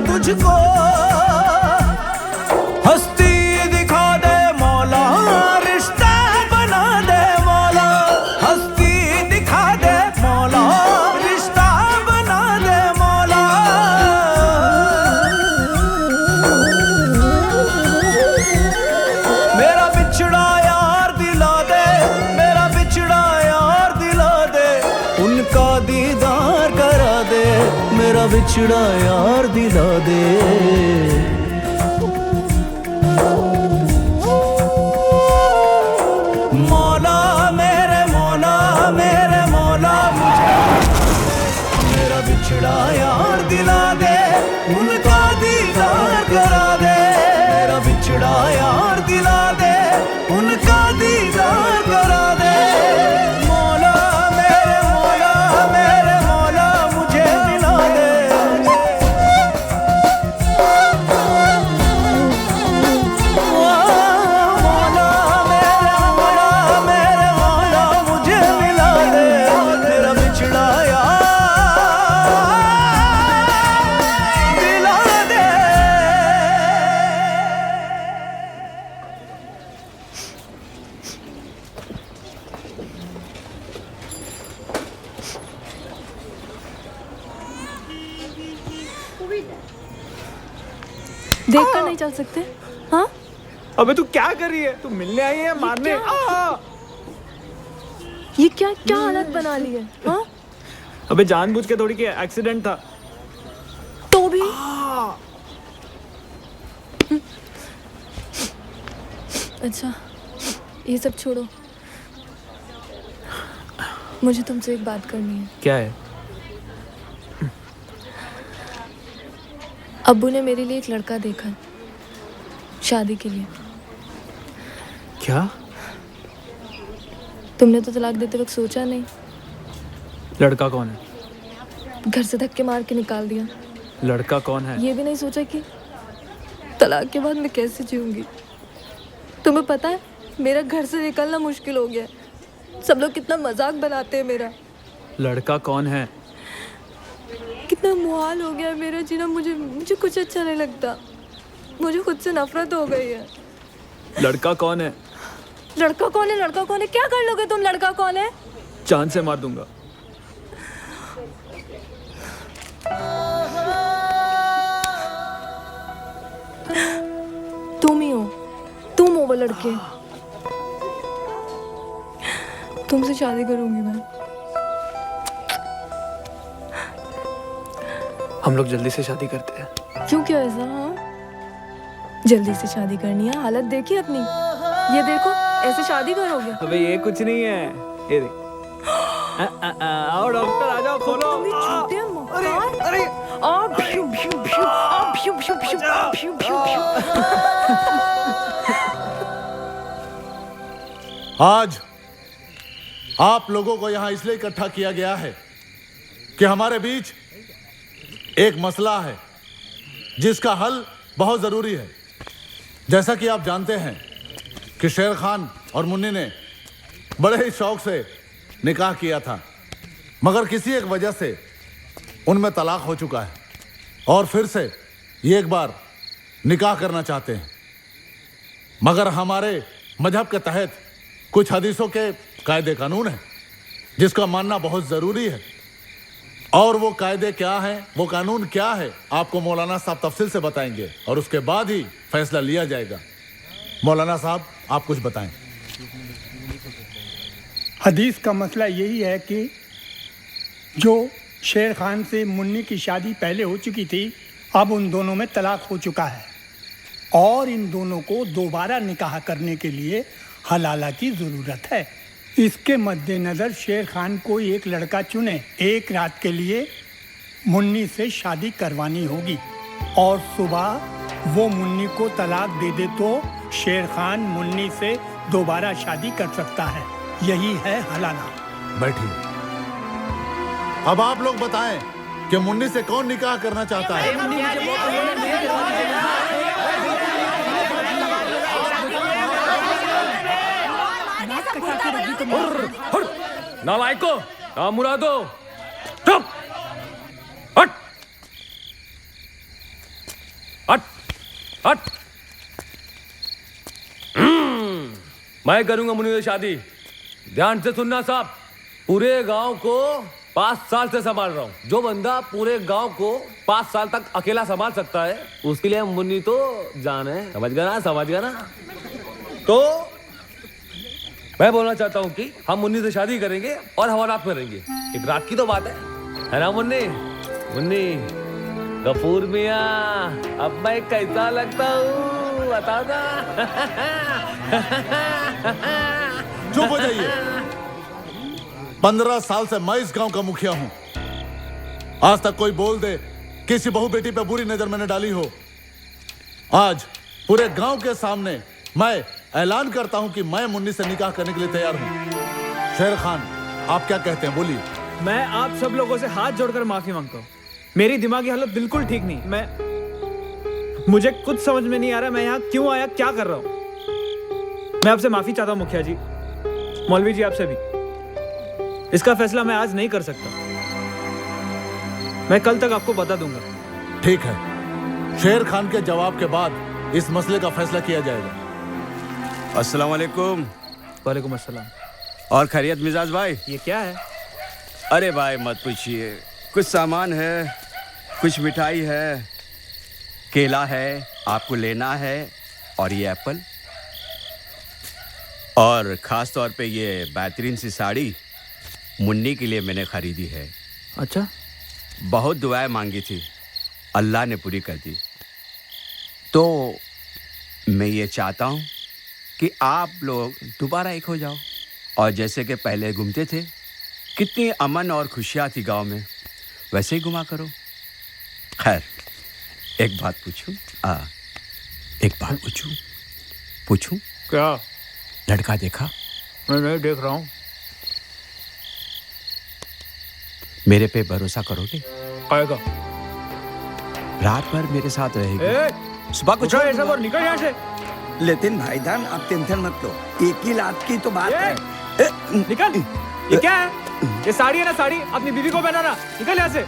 तुझको हस्ती दिखा दे मौला, रिश्ता बना दे मौला, हस्ती दिखा दे मौला, रिश्ता बना दे मौला। मेरा बिछड़ा यार दिला दे, मेरा बिछड़ा यार दिला दे, उनका दीदार करा दे, मेरा बिछड़ा यार दिला दे। मौला मेरे मौला, मेरे मौला मेरा बिछड़ा यार दिला दे, उनका दीदार करा दे, मेरा बिछड़ा यार दिला दे, उनका दीदार करा दे। मौला मेरे मौला, मेरे मौला मुझे मिला दे। देख कर नहीं चल सकते? हाँ? अबे तू क्या कर रही है? तू मिलने आई है मारने? ये क्या क्या हालत बना ली है? हाँ? अबे जानबूझ के थोड़ी, के एक्सीडेंट था। तो भी अच्छा, ये सब छोड़ो, मुझे तुमसे एक बात करनी है। क्या है? अब्बू ने मेरे लिए एक लड़का देखा शादी के लिए। क्या? तुमने तो तलाक देते वक्त सोचा नहीं? लड़का कौन है? घर से धक्के मार के निकाल दिया। लड़का कौन है? ये भी नहीं सोचा कि तलाक के बाद मैं कैसे जीऊंगी। तुम्हें पता है मेरा घर से निकलना मुश्किल हो गया है। सब लोग कितना मजाक बनाते हैं मेरा। लड़का कौन है? कितना मुहाल हो गया है मेरा जीना। मुझे कुछ अच्छा नहीं लगता। मुझे खुद से नफरत हो गई है। लड़का कौन है? लड़का कौन है? लड़का कौन है? क्या कर लोगे तुम? लड़का कौन है? चांद से मार दूंगा। तुम ही हो, तुम हो वो लड़के। तुमसे शादी करूंगी मैं। हम लोग जल्दी से शादी करते हैं। क्यों, क्या ऐसा? हाँ, जल्दी से शादी करनी है? हालत देखी अपनी, ये देखो, ऐसे शादी करोगे? अबे ये कुछ नहीं है, ये देख। आओ डॉक्टर, आ जाओ, खोलो। अरे अरे आज आप लोगों को यहां इसलिए इकट्ठा किया गया है कि हमारे बीच एक मसला है जिसका हल बहुत जरूरी है। जैसा कि आप जानते हैं कि शेर खान और मुन्नी ने बड़े ही शौक से निकाह किया था, मगर किसी एक वजह से उनमें तलाक हो चुका है और फिर से ये एक बार निकाह करना चाहते हैं। मगर हमारे मजहब के तहत कुछ हदीसों के कायदे कानून हैं जिसका मानना बहुत ज़रूरी है। और वो कायदे क्या हैं, वो कानून क्या है, आपको मौलाना साहब तफसील से बताएंगे और उसके बाद ही फैसला लिया जाएगा। मौलाना साहब, आप कुछ बताएं। हदीस का मसला यही है कि जो शेर खान से मुन्नी की शादी पहले हो चुकी थी, अब उन दोनों में तलाक हो चुका है और इन दोनों को दोबारा निकाह करने के लिए हलाला की ज़रूरत है। इसके मद्देनज़र शेर खान कोई एक लड़का चुने, एक रात के लिए मुन्नी से शादी करवानी होगी और सुबह वो मुन्नी को तलाक दे दे तो शेर खान मुन्नी से दोबारा शादी कर सकता है। यही है हलाला। बैठिए। अब आप लोग बताएं कि मुन्नी से कौन निकाह करना चाहता है? नालायको, ना मुरादो, चुप, हट, हट, हट। मैं करूंगा मुन्नी से शादी। ध्यान से सुनना साहब, पूरे गांव को 5 साल से संभाल रहा हूँ। जो बंदा पूरे गांव को 5 साल तक अकेला संभाल सकता है, उसके लिए मुन्नी तो जान है। समझ गया ना, समझ गया ना? तो मैं बोलना चाहता हूँ कि हम मुन्नी से शादी करेंगे और हवालात में रहेंगे। एक रात की तो बात है ना मुन्नी? मुन्नी, गफूर मियाँ, अब मैं कैसा लगता हूँ बता ना? चुप हो जाइए। 15 साल से मैं इस गांव का मुखिया हूं। आज तक कोई बोल दे किसी बहू बेटी पे बुरी नजर मैंने डाली हो। आज पूरे गांव के सामने मैं ऐलान करता हूं कि मैं मुन्नी से निकाह करने के लिए तैयार हूं। शेर खान, आप क्या कहते हैं, बोलिए। मैं आप सब लोगों से हाथ जोड़कर माफी मांगता हूँ। मेरी दिमागी हालत बिल्कुल ठीक नहीं। मुझे कुछ समझ में नहीं आ रहा मैं यहाँ क्यों आया, क्या कर रहा हूँ। मैं आपसे माफी चाहता हूँ मुखिया जी, मौलवी जी, आपसे भी। इसका फैसला मैं आज नहीं कर सकता। मैं कल तक आपको बता दूंगा। ठीक है, शेर खान के जवाब के बाद इस मसले का फैसला किया जाएगा। अस्सलाम वालेकुम। वालेकुम अस्सलाम। और खैरियत मिजाज भाई? ये क्या है? अरे भाई मत पूछिए, कुछ सामान है, कुछ मिठाई है, केला है, आपको लेना है, और ये एप्पल, और खास तौर पे ये बेहतरीन सी साड़ी मुन्नी के लिए मैंने खरीदी है। अच्छा? बहुत दुआएं मांगी थी, अल्लाह ने पूरी कर दी। तो मैं ये चाहता हूँ कि आप लोग दोबारा एक हो जाओ और जैसे कि पहले घूमते थे, कितनी अमन और खुशियाँ थी गांव में, वैसे ही घुमा करो। खैर, एक बात पूछूं? एक बात पूछूं? क्या? लड़का देखा? मैं नहीं देख रहा हूँ। मेरे पे भरोसा करोगे? आएगा। रात भर मेरे साथ रहेगी, सुबह को छोड़ ऐसा और निकल यहाँ से। लेकिन भाईजान, आप टेंशन मत लो, एक ही रात की तो बात है। निकल। ये क्या है? ये साड़ी है ना, साड़ी अपनी बीवी को पहनाना। निकल यहाँ से।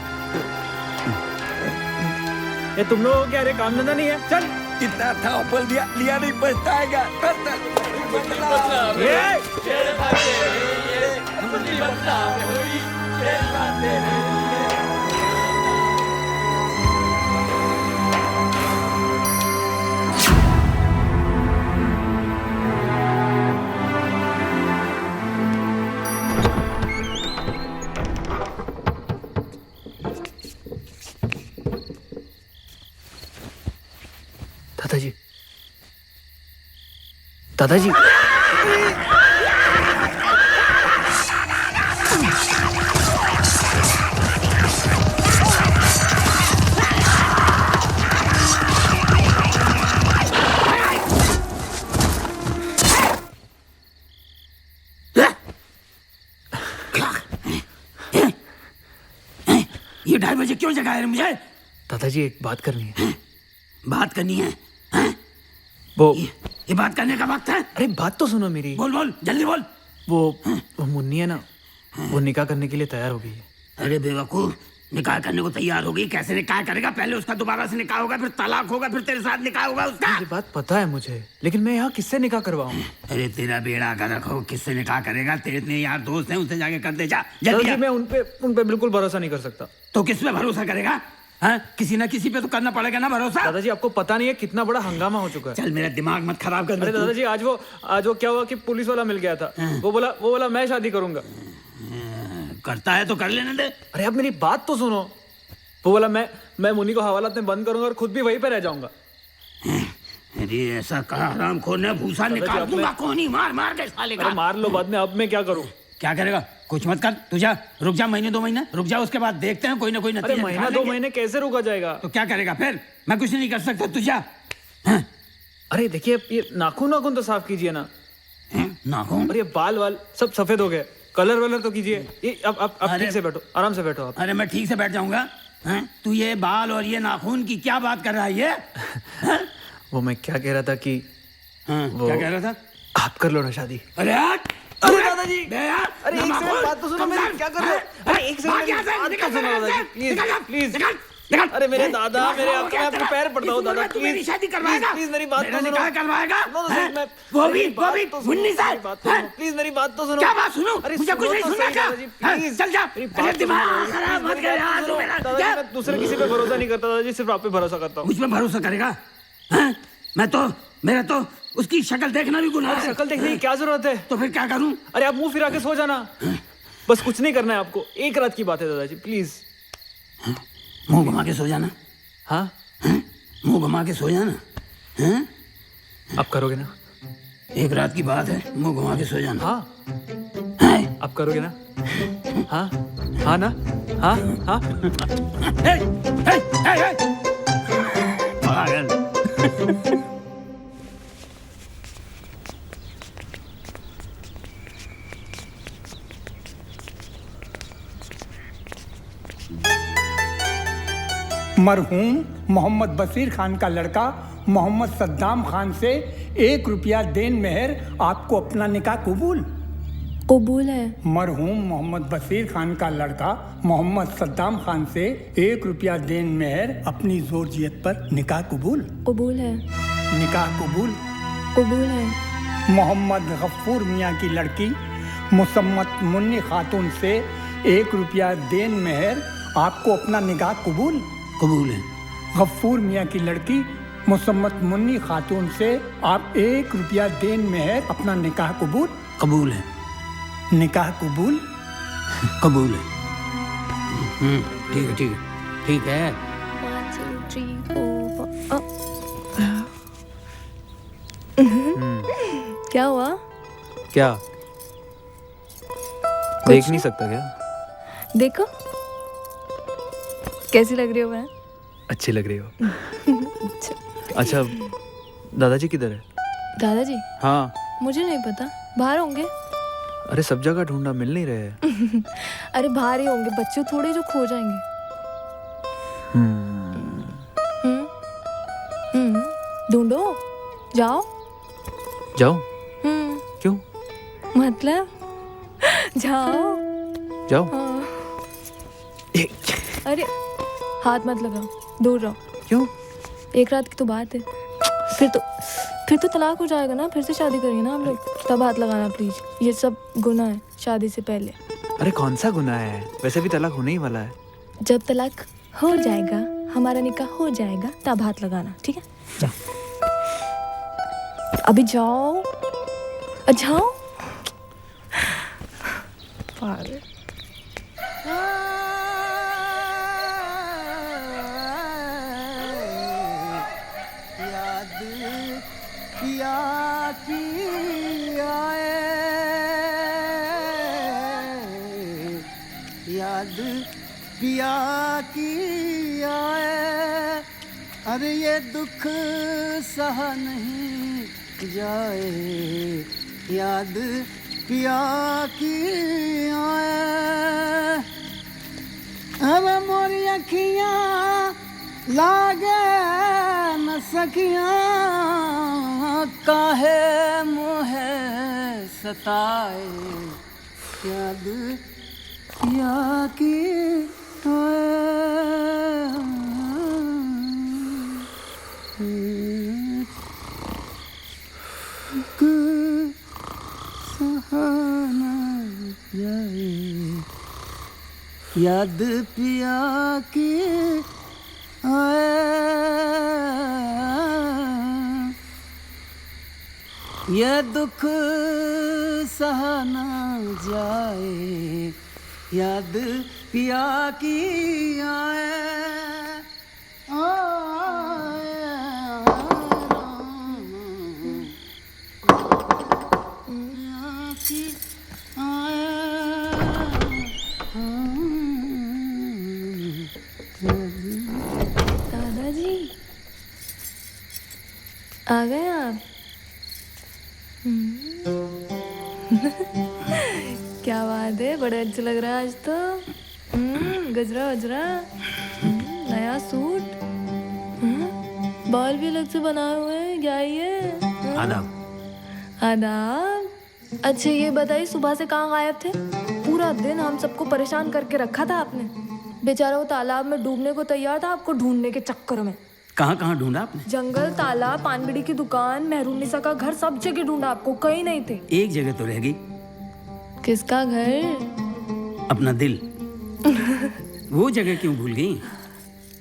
ये तुम लोगों को क्या रे, काम धंधा नहीं है? चल। इतना था ऑफर दिया, लिया नहीं, पछताएगा। दादाजी, दादाजी। ये 2:30 बजे क्यों जगाया मुझे? दादाजी एक बात करनी है। बात करनी है? वो ये बात करने का वक्त है? अरे बात तो सुनो मेरी। बोल बोल, जल्दी बोल। वो मुन्नी है ना, वो निकाह करने के लिए तैयार हो गई है। अरे बेवकूफ, निकाह करने को तैयार होगी? कैसे निकाह करेगा? पहले उसका दोबारा से निकाह होगा, फिर तलाक होगा, फिर तेरे साथ निकाह होगा उसका। ये बात पता है मुझे, लेकिन मैं यहाँ किससे निकाह करवाऊँ? अरे तेरा बेड़ा कर रखो, किससे निकाह करेगा? तेरे इतने यार दोस्त हैं, उनसे जाके कर दे जा जल्दी। मैं उन पे बिल्कुल भरोसा नहीं कर सकता। तो किस पे भरोसा करेगा? हाँ, किसी ना किसी पे तो करना पड़ेगा ना भरोसा। दादाजी आपको पता नहीं है कितना बड़ा हंगामा हो चुका है। चल मेरा दिमाग मत खराब कर। अरे दादाजी आज वो क्या हुआ कि पुलिस वाला मिल गया था। वो बोला मैं शादी करूंगा। करता है तो कर लेने दे। अरे अब मेरी बात तो सुनो। वो बोला मैं मुन्नी को हवालात में बंद करूंगा और खुद भी वहीं पे रह जाऊंगा। अरे ऐसा कहा हरामखोर ने, भूसा निकाल दूंगा कोनी मार के साले का। अरे मार लो बाद में, अब मैं क्या करूं? क्या करेगा? कुछ मत कर, तू जा, रुक जा, महीने 2 महीने रुक जा, उसके बाद देखते हैं कोई ना कोई नतीजा। अरे महीना 2 महीने कैसे रुका जाएगा? तो क्या करेगा फिर? मैं कुछ नहीं कर सकता, तू जा। अरे देखिए ये नाखून तो साफ कीजिए ना। नाखून? अरे बाल सब सफेद हो गए, कलर तो कीजिए। ये अब ठीक से बैठो, आराम से बैठो आप। अरे मैं ठीक से बैठ जाऊंगा? तू ये बाल और ये नाखून की क्या बात कर रहा है ये? वो मैं क्या कह रहा था कि क्या कह रहा था? आप कर लो ना शादी। अरे अरे दादाजी, अरे एक सेकंड बात तो सुनो मेरी, क्या कर रहे हो? अरे एक सेकंड बात तो सुनो दादाजी, प्लीज। अरे मेरे दादा, मैं आपके पैर पड़ता हूँ दादा, प्लीज शादी करवाएगा? प्लीज मेरी बात तो सुनो। निकाह करवाएगा? वो भी मुन्नी साहब, प्लीज मेरी बात तो सुनो। क्या बात सुनो? अरे मुझे कुछ नहीं सुनना क्या? प्लीज चल जा। अरे दिमाग खराब मत कर यार तू मेरा। दादाजी मैं दूसरे किसी पे भरोसा नहीं करता दादाजी, सिर्फ आप पे भरोसा करता हूँ। मुझ पे भरोसा करेगा? मेरा तो उसकी शक्ल देखना भी गुनाह है। शक्ल देखने की क्या जरूरत है? तो फिर क्या करूं? अरे आप मुंह फिरा के सो जाना, बस कुछ नहीं करना है आपको। एक रात की बात है दादाजी, प्लीज। मुंह घुमा के सो जाना? हाँ, मुंह घुमा के सो जाना। आप करोगे ना? एक रात की बात है, मुंह घुमा के सो जाना। हाँ आप करोगे ना? हाँ ना? हाँ पागल। मरहूम मोहम्मद बशीर खान का लड़का मोहम्मद सद्दाम खान से 1 रुपया देन मेहर आपको अपना निकाह कबूल? कबूल है। मरहूम मोहम्मद बशीर खान का लड़का मोहम्मद सद्दाम खान से 1 रुपया देन मेहर अपनी जोरजियत पर निकाह कबूल? कबूल है। निकाह कबूल? कबूल है। मोहम्मद गफ्फूर मियाँ की लड़की मुसम्मत मुन्नी खातून से 1 रुपया देन मेहर आपको अपना निकाह कबूल? कबूल है। गफ्फूर मियाँ की लड़की मुसम्मत मुन्नी खातून से आप 1 रुपया देन मेहर अपना निकाह कबूल? कबूल है। निकाह कबूल? कबूल है। ठीक है। 1 2 3 4 क्या हुआ? क्या देख नहीं सकता क्या? देखो कैसी लग रही हो मैं? अच्छी लग रही हो। अच्छा दादाजी किधर है? दादाजी? हाँ मुझे नहीं पता, बाहर होंगे। अरे सब जगह ढूंढा, मिल नहीं रहे हैं। अरे बाहर ही होंगे, बच्चे थोड़े जो खो जाएंगे। ढूंढो, जाओ। क्यों? मतलब जाओ। हाँ। अरे हाथ मत लगाओ, दूर रहो। क्यों? 1 रात की तो बात है, फिर तो तलाक हो जाएगा ना, फिर से शादी करेंगे ना हम लोग, तब हाथ लगाना प्लीज। ये सब गुनाह है शादी से पहले। अरे कौन सा गुनाह है? वैसे भी तलाक होने ही वाला है। जब तलाक हो जाएगा, हमारा निकाह हो जाएगा, तब हाथ लगाना, ठीक है? जाओ अभी, जाओ जाओ। पागल। याद पिया की आए, अरे ये दुख सहा नहीं जाए, याद पिया की आए। अब मोरी अखियाँ लागे न सखियां काहे मोहे सताए याद किया की सहाना जाए याद पिया की आए ये दुख सहना जाए याद पिया की आए दादाजी आ गए आप? क्या बात है, बड़ा अच्छा लग रहा है आज तो। गजरा वजरा, नया सूट, बाल भी अलग से बनाए हुए हैं, क्या ये? आदाब। आदाब। अच्छा ये बताइए, सुबह से कहाँ गायब थे? पूरा दिन हम सबको परेशान करके रखा था आपने। बेचारा वो तालाब में डूबने को तैयार था आपको ढूंढने के चक्कर में। कहाँ कहाँ ढूंढा आपने? जंगल, तालाब, पान बीड़ी की दुकान, मेहरूनिसा का घर, सब जगह ढूंढा आपको, कहीं नहीं थे। एक जगह तो रह गई। किसका घर? अपना दिल। वो जगह क्यों भूल गई?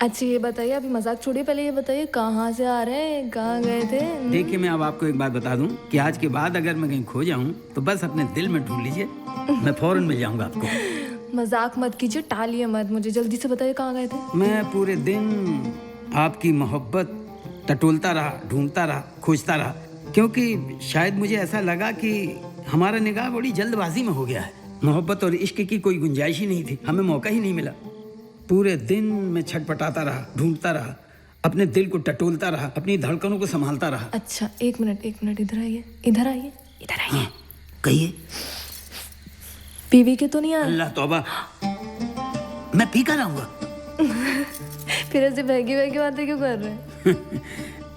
अच्छा ये बताइए, अभी मजाक छोड़िए, पहले ये बताइए कहाँ से आ रहे हैं, कहाँ गए थे? देखिए मैं अब आपको एक बात बता दूं कि आज के बाद अगर मैं कहीं खो जाऊं तो बस अपने दिल में ढूंढ लीजिए, मैं फौरन मिल जाऊंगा आपको। मजाक मत कीजिए, टालिए मत, मुझे जल्दी से बताइए कहाँ गए थे? मैं पूरे दिन आपकी मोहब्बत टटोलता रहा, ढूंढता रहा, खोजता रहा, क्योंकि शायद मुझे ऐसा लगा कि हमारा निकाह बड़ी जल्दबाजी में हो गया है। मोहब्बत और इश्क की कोई गुंजाइश ही नहीं थी, हमें मौका ही नहीं मिला। पूरे दिन मैं छटपटाता रहा, ढूंढता रहा, अपने दिल को टटोलता रहा, अपनी धड़कनों को संभालता रहा। अच्छा एक मिनट, इधर आइए, इधर आइए, इधर आइए। कहिए। पीवी के तो नहीं आ? अल्लाह तौबा, मैं पी कर आऊंगा। फिर ऐसे बहकी बहकी बातें क्यों कर रहे हैं?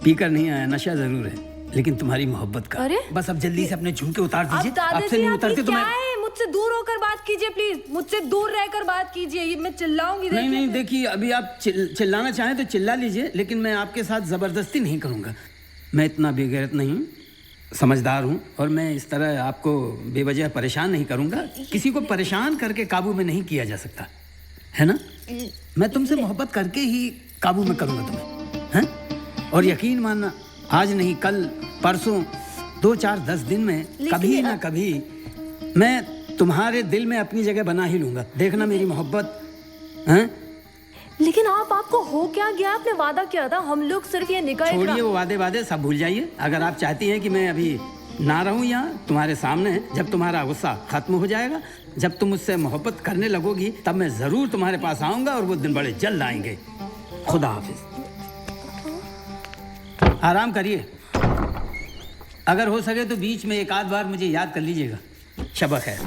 पी कर नहीं आया, नशा जरूर है, लेकिन तुम्हारी मोहब्बत का। अरे? बस अब जल्दी से अपने झुमके उतार दीजिए। अब दादाजी आपसे नहीं आप उतरते तो मैं। क्या है? मुझसे दूर होकर बात कीजिए प्लीज, मुझसे दूर रहकर बात कीजिए, ये मैं चिल्लाऊंगी। नहीं नहीं, देखिए अभी आप चिल्लाना चाहें तो चिल्ला लीजिए, लेकिन मैं आपके साथ जबरदस्ती नहीं करूंगा। मैं इतना बेगैरत नहीं हूँ, समझदार हूँ, और मैं इस तरह आपको बेवजह परेशान नहीं करूंगा। किसी को परेशान करके काबू में नहीं किया जा सकता है ना। मैं तुमसे मोहब्बत करके ही काबू में करूंगा तुम्हें, हैं? और यकीन मानना, आज नहीं कल, परसों, 2, 4, 10 दिन में कभी ना कभी मैं तुम्हारे दिल में अपनी जगह बना ही लूंगा। देखना मेरी मोहब्बत, हैं? लेकिन आपको हो क्या गया? आपने वादा किया था, हम लोग सिर्फ ये निकाह। छोड़िए वो वादे सब भूल जाइए। अगर आप चाहती हैं कि मैं अभी ना रहूं यहाँ तुम्हारे सामने, जब तुम्हारा गुस्सा खत्म हो जाएगा, जब तुम मुझसे मोहब्बत करने लगोगी, तब मैं जरूर तुम्हारे पास आऊंगा, और वो दिन बड़े जल्द आएंगे। खुदा हाफिज। आराम करिए, अगर हो सके तो बीच में एक आध बार मुझे याद कर लीजिएगा। शब खैर।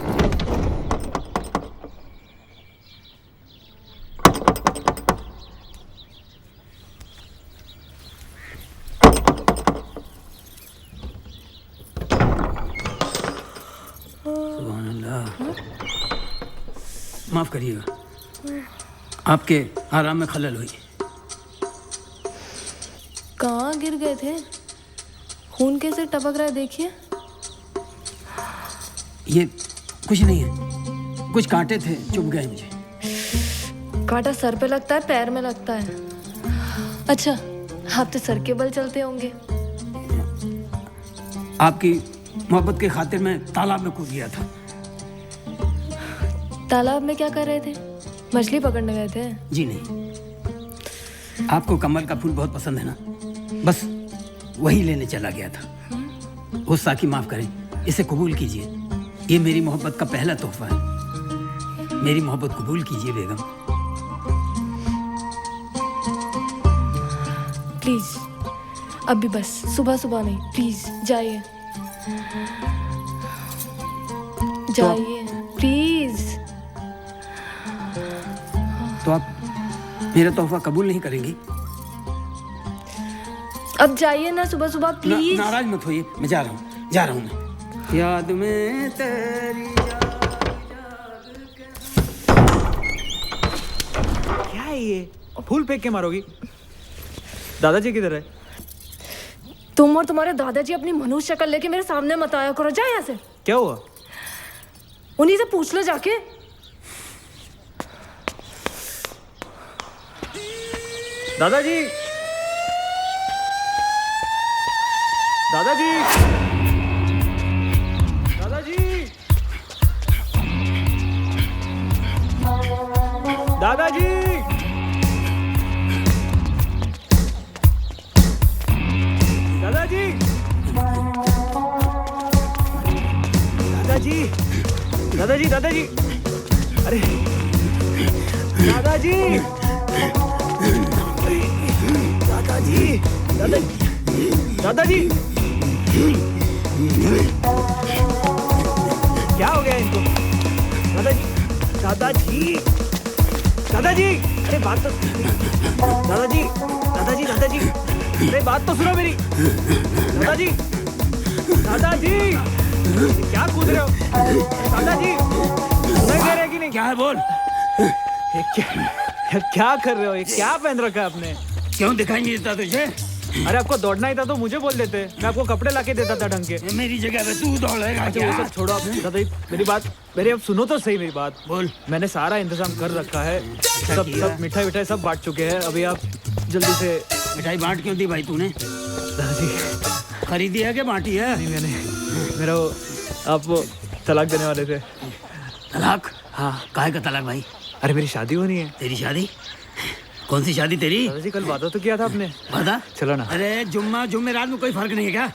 सुभान अल्लाह। माफ करिएगा, आपके आराम में खलल हुई। कहाँ गिर गए थे? खून कैसे टपक रहा है, देखिए। ये कुछ नहीं है, कुछ कांटे थे, चुभ गए मुझे। कांटा सर पे लगता है, पैर में लगता है। अच्छा आप तो सर के बल चलते होंगे। आपकी मोहब्बत के खातिर मैं तालाब में कूद गया था। तालाब में क्या कर रहे थे? मछली पकड़ने गए थे? जी नहीं, आपको कमल का फूल बहुत पसंद है ना, बस वही लेने चला गया था। उस साकी माफ करें, इसे कबूल कीजिए, ये मेरी मोहब्बत का पहला तोहफा है। मेरी मोहब्बत कबूल कीजिए बेगम। प्लीज अभी बस, सुबह सुबह नहीं, प्लीज जाइए जाइए प्लीज। तो आप मेरा तोहफा कबूल नहीं करेंगी? अब जाइए ना सुबह सुबह प्लीज। नाराज मत होइए, मैं जा रहा हूँ मैं। याद में तेरी क्या है ये? फूल फेंक के मारोगी? दादाजी किधर है? तुम और तुम्हारे दादाजी अपनी मनुष्य शक्ल लेके मेरे सामने मत आया करो। जाए यहाँ से। क्या हुआ? उन्हीं से पूछ लो जाके। दादाजी, दादाजी, दादाजी, दादाजी, दादाजी, दादाजी, दादाजी, दादाजी, अरे दादाजी, दादाजी, दादाजी, क्या हो गया इनको? दादाजी, दादाजी, दादाजी, अरे बात तो, दादाजी, दादाजी, दादाजी, अरे बात तो सुनो मेरी। दादाजी, दादाजी, क्या कूद रहे हो? दादाजी, सुनाई दे रहा है कि नहीं? क्या है बोल? क्या कर रहे हो? ये क्या पहन रखा है आपने? क्यों दिखाई नहीं देता तुझे? अरे आपको दौड़ना ही था तो मुझे बोल देते, मैं आपको कपड़े लाके देता था ढंग के। मेरी जगह पे तू दौड़ेगा? अच्छा वो सब छोड़ो आप। दादाजी मेरी बात, मेरी अब सुनो तो सही मेरी बात। बोल। मैंने सारा इंतजाम कर रखा है, सब मिठाई विठाई सब बांट चुके हैं। अभी आप जल्दी से। मिठाई बांट क्यों दी भाई तूने? दादाजी खरीदी है कि बांटी है? नहीं मैंने, मेरा वो आप वो तलाक देने वाले थे। तलाक? हाँ। काहे का तलाक भाई? अरे मेरी शादी होनी है। तेरी शादी? कौन सी शादी तेरी? दादाजी कल वादा तो किया था आपने। वादा? चलो ना। अरे जुम्मेरात में कोई फर्क नहीं है क्या?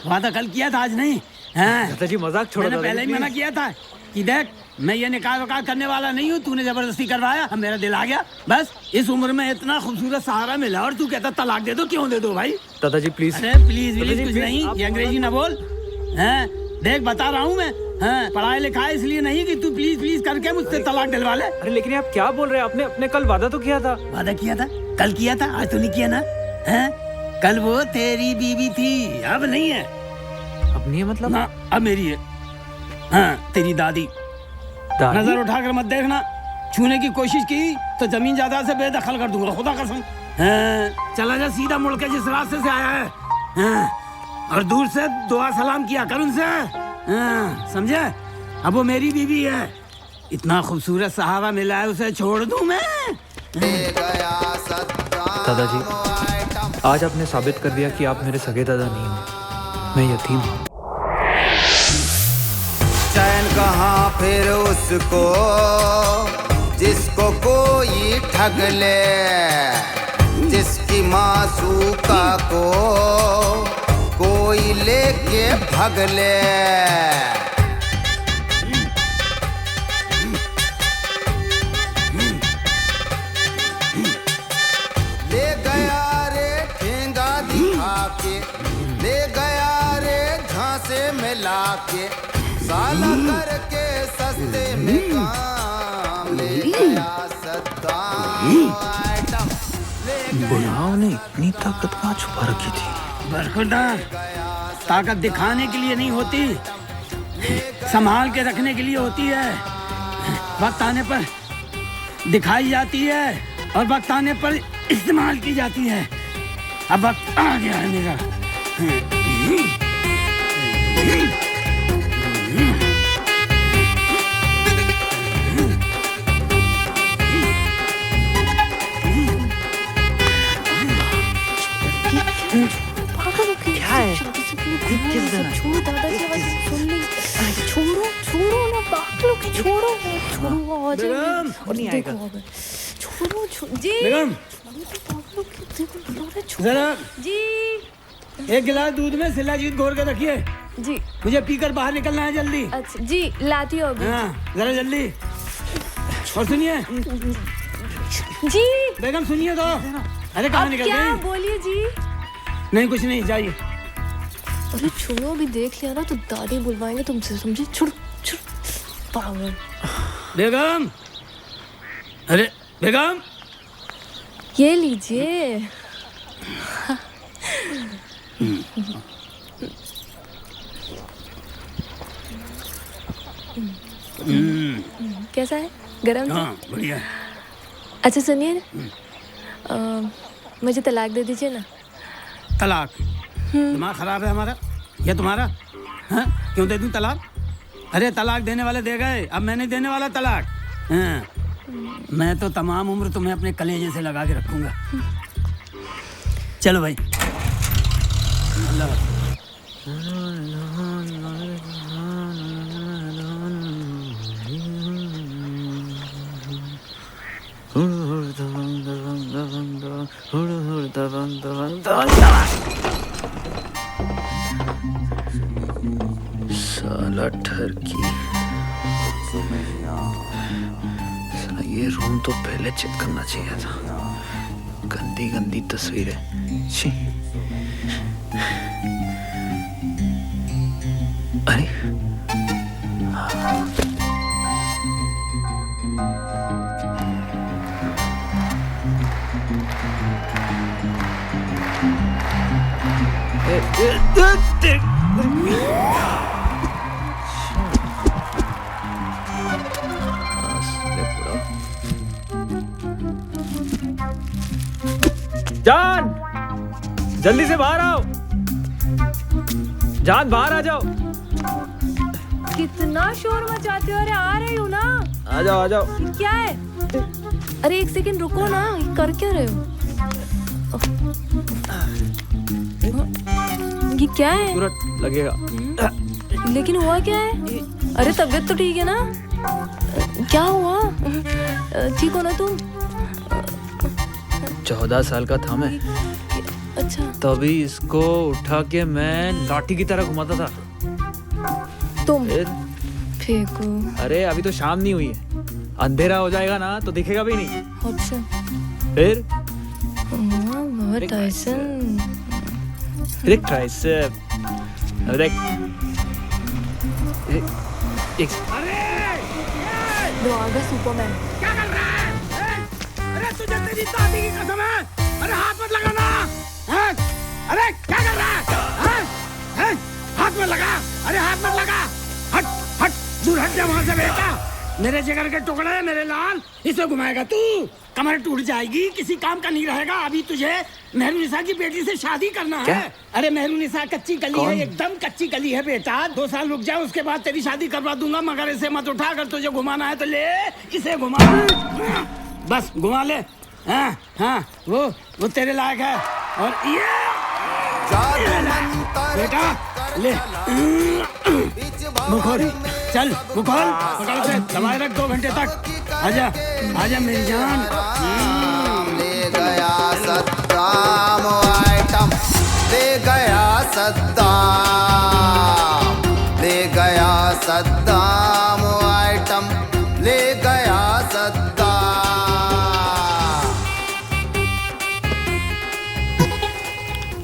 वादा कल किया था, आज नहीं। दादाजी मजाक छोड़ो। मैंने पहले ही मना किया था कि देख मैं ये निकाह वकाह करने वाला नहीं हूँ, तूने जबरदस्ती करवाया, अब मेरा दिल आ गया। बस इस उम्र में इतना खूबसूरत सहारा मिला और तू कहता तलाक दे दो। क्यों दे दो भाई? दादाजी प्लीज। अरे प्लीज कुछ नहीं, ये अंग्रेजी ना बोल। देख बता रहा हूँ मैं, पढ़ाई लिखा इसलिए नहीं कि तू प्लीज प्लीज करके मुझसे तलाक दिलवा ले। अरे लेकिन आप क्या बोल रहे हैं? आपने अपने कल वादा तो किया था। वादा किया था? कल किया था, आज तो नहीं किया ना। कल वो तेरी बीवी थी, अब नहीं है। अब नहीं है मतलब? ना अब मेरी है। तेरी दादी। नजर उठाकर मत देखना, छूने की कोशिश की तो जमीन जायदाद से बेदखल कर दूंगा, खुदा कसम। चला जा सीधा मुड़ के जिस रास्ते से आया है, और दूर से दुआ सलाम किया कर उनसे, समझे? अब वो मेरी बीवी है, इतना खूबसूरत सहारा मिला है, उसे छोड़ दूं मैं? दादाजी आज आपने साबित कर दिया कि आप मेरे सगे दादा नहीं हो, मैं यतीम हूँ। चैन कहाँ फिर उसको जिसको कोई ठग ले, जिसकी मासूका को कोई लेके भग ले। ले गया रे ठेंगा दिखा के, ले गया रे झांसे में लाके, साला करके सस्ते में काम ले गया सद्दाम। बुढ़ाओ ने इतनी ताकत कहाँ छुपा रखी थी? बरखुरदार, ताकत दिखाने के लिए नहीं होती, संभाल के रखने के लिए होती है। वक्त आने पर दिखाई जाती है और वक्त आने पर इस्तेमाल की जाती है। अब वक्त आ गया है मेरा। क्या है? छोड़ो दादाजी, आवाज़ सुन ली। छोड़ो छोड़ो ना पागलों की, छोड़ो छोड़ो। बेगम, और नहीं आएगा। छोड़ो जी। बेगम पागलों की, देखो जरा जी। एक गिलास दूध में शिलाजीत घोर के रखिए जी। मुझे पीकर बाहर निकलना है जल्दी। अच्छा जी, लाती हो अभी। जरा जल्दी। और सुनिए जी। बेगम सुनिए तो। अरे कहाँ निकल क्या गई? बोलिए जी। नहीं कुछ नहीं, जाइए। अरे छोड़ो, अभी देख लिया ना तो दादी बुलवाएंगे तुमसे, समझे? छोड़ो छोड़ो पागल। बेगम, अरे बेगम ये लीजिए। कैसा है? गरम? हाँ बढ़िया। अच्छा सुनिए, मुझे तलाक दे दीजिए ना। तलाक? दिमाग खराब है हमारा या तुम्हारा? हाँ क्यों दे दूं तलाक? अरे तलाक देने वाले दे गए, अब मैं नहीं देने वाला तलाक। हाँ। मैं तो तमाम उम्र तुम्हें अपने कलेजे से लगा के रखूंगा। चलो भाई, अल्लाह हाफ़िज़। साला ठरकी, ये रूम तो पहले चेक करना चाहिए था। गंदी गंदी तस्वीरें। छी। अरे जान, जल्दी से बाहर आओ। जान बाहर आ जाओ। कितना शोर मचाते हो? अरे आ रही हूँ ना। आ जाओ आ जाओ। ये क्या है? अरे एक सेकंड रुको ना, ये कर क्या रहे हो? ये क्या है? तुरंत लगेगा। लेकिन हुआ क्या है? अरे तबीयत तो ठीक है ना? क्या हुआ? ठीक हो ना तुम? 14 साल का था मैं। अच्छा। तभी इसको उठा के मैं लाठी की तरह घुमाता था। तुम फेंको। अरे अभी तो शाम नहीं हुई है, अंधेरा हो जाएगा ना तो दिखेगा भी नहीं। अच्छा। फिर बहुत टाइसन। देख ट्राइसेप, देख। दौड़ा सुपरमैन। क्या कर रहा है? अरे तुझे तेरी दादी की कसम है, अरे हाथ मत लगाना। अरे क्या कर रहा है? हाथ मत लगा, अरे हाथ मत लगा। हट हट, दूर हट जा वहां से बेटा। मेरे जिगर के टुकड़े, मेरे लाल, इसे घुमाएगा तू, कमर टूट जाएगी, किसी काम का नहीं रहेगा। अभी तुझे मेहरुनिसा की बेटी से शादी करना है। अरे मेहरुनिसा कच्ची कली है, एकदम कच्ची कली है बेटा। 2 साल रुक जा, उसके बाद तेरी शादी करवा दूंगा, मगर इसे मत उठा। अगर तुझे घुमाना है तो ले, इसे घुमा, बस घुमा ले। हाँ हाँ, वो तेरे लायक है। और ये बेटा ले, मुखोल, चल मुखोल, पकड़ से दबाए रख 2 घंटे तक। आजा आजा मेरी जान। ले गया सद्दाम आइटम, ले गया सद्दाम, ले गया सद्दाम आइटम, ले गया सद्दाम।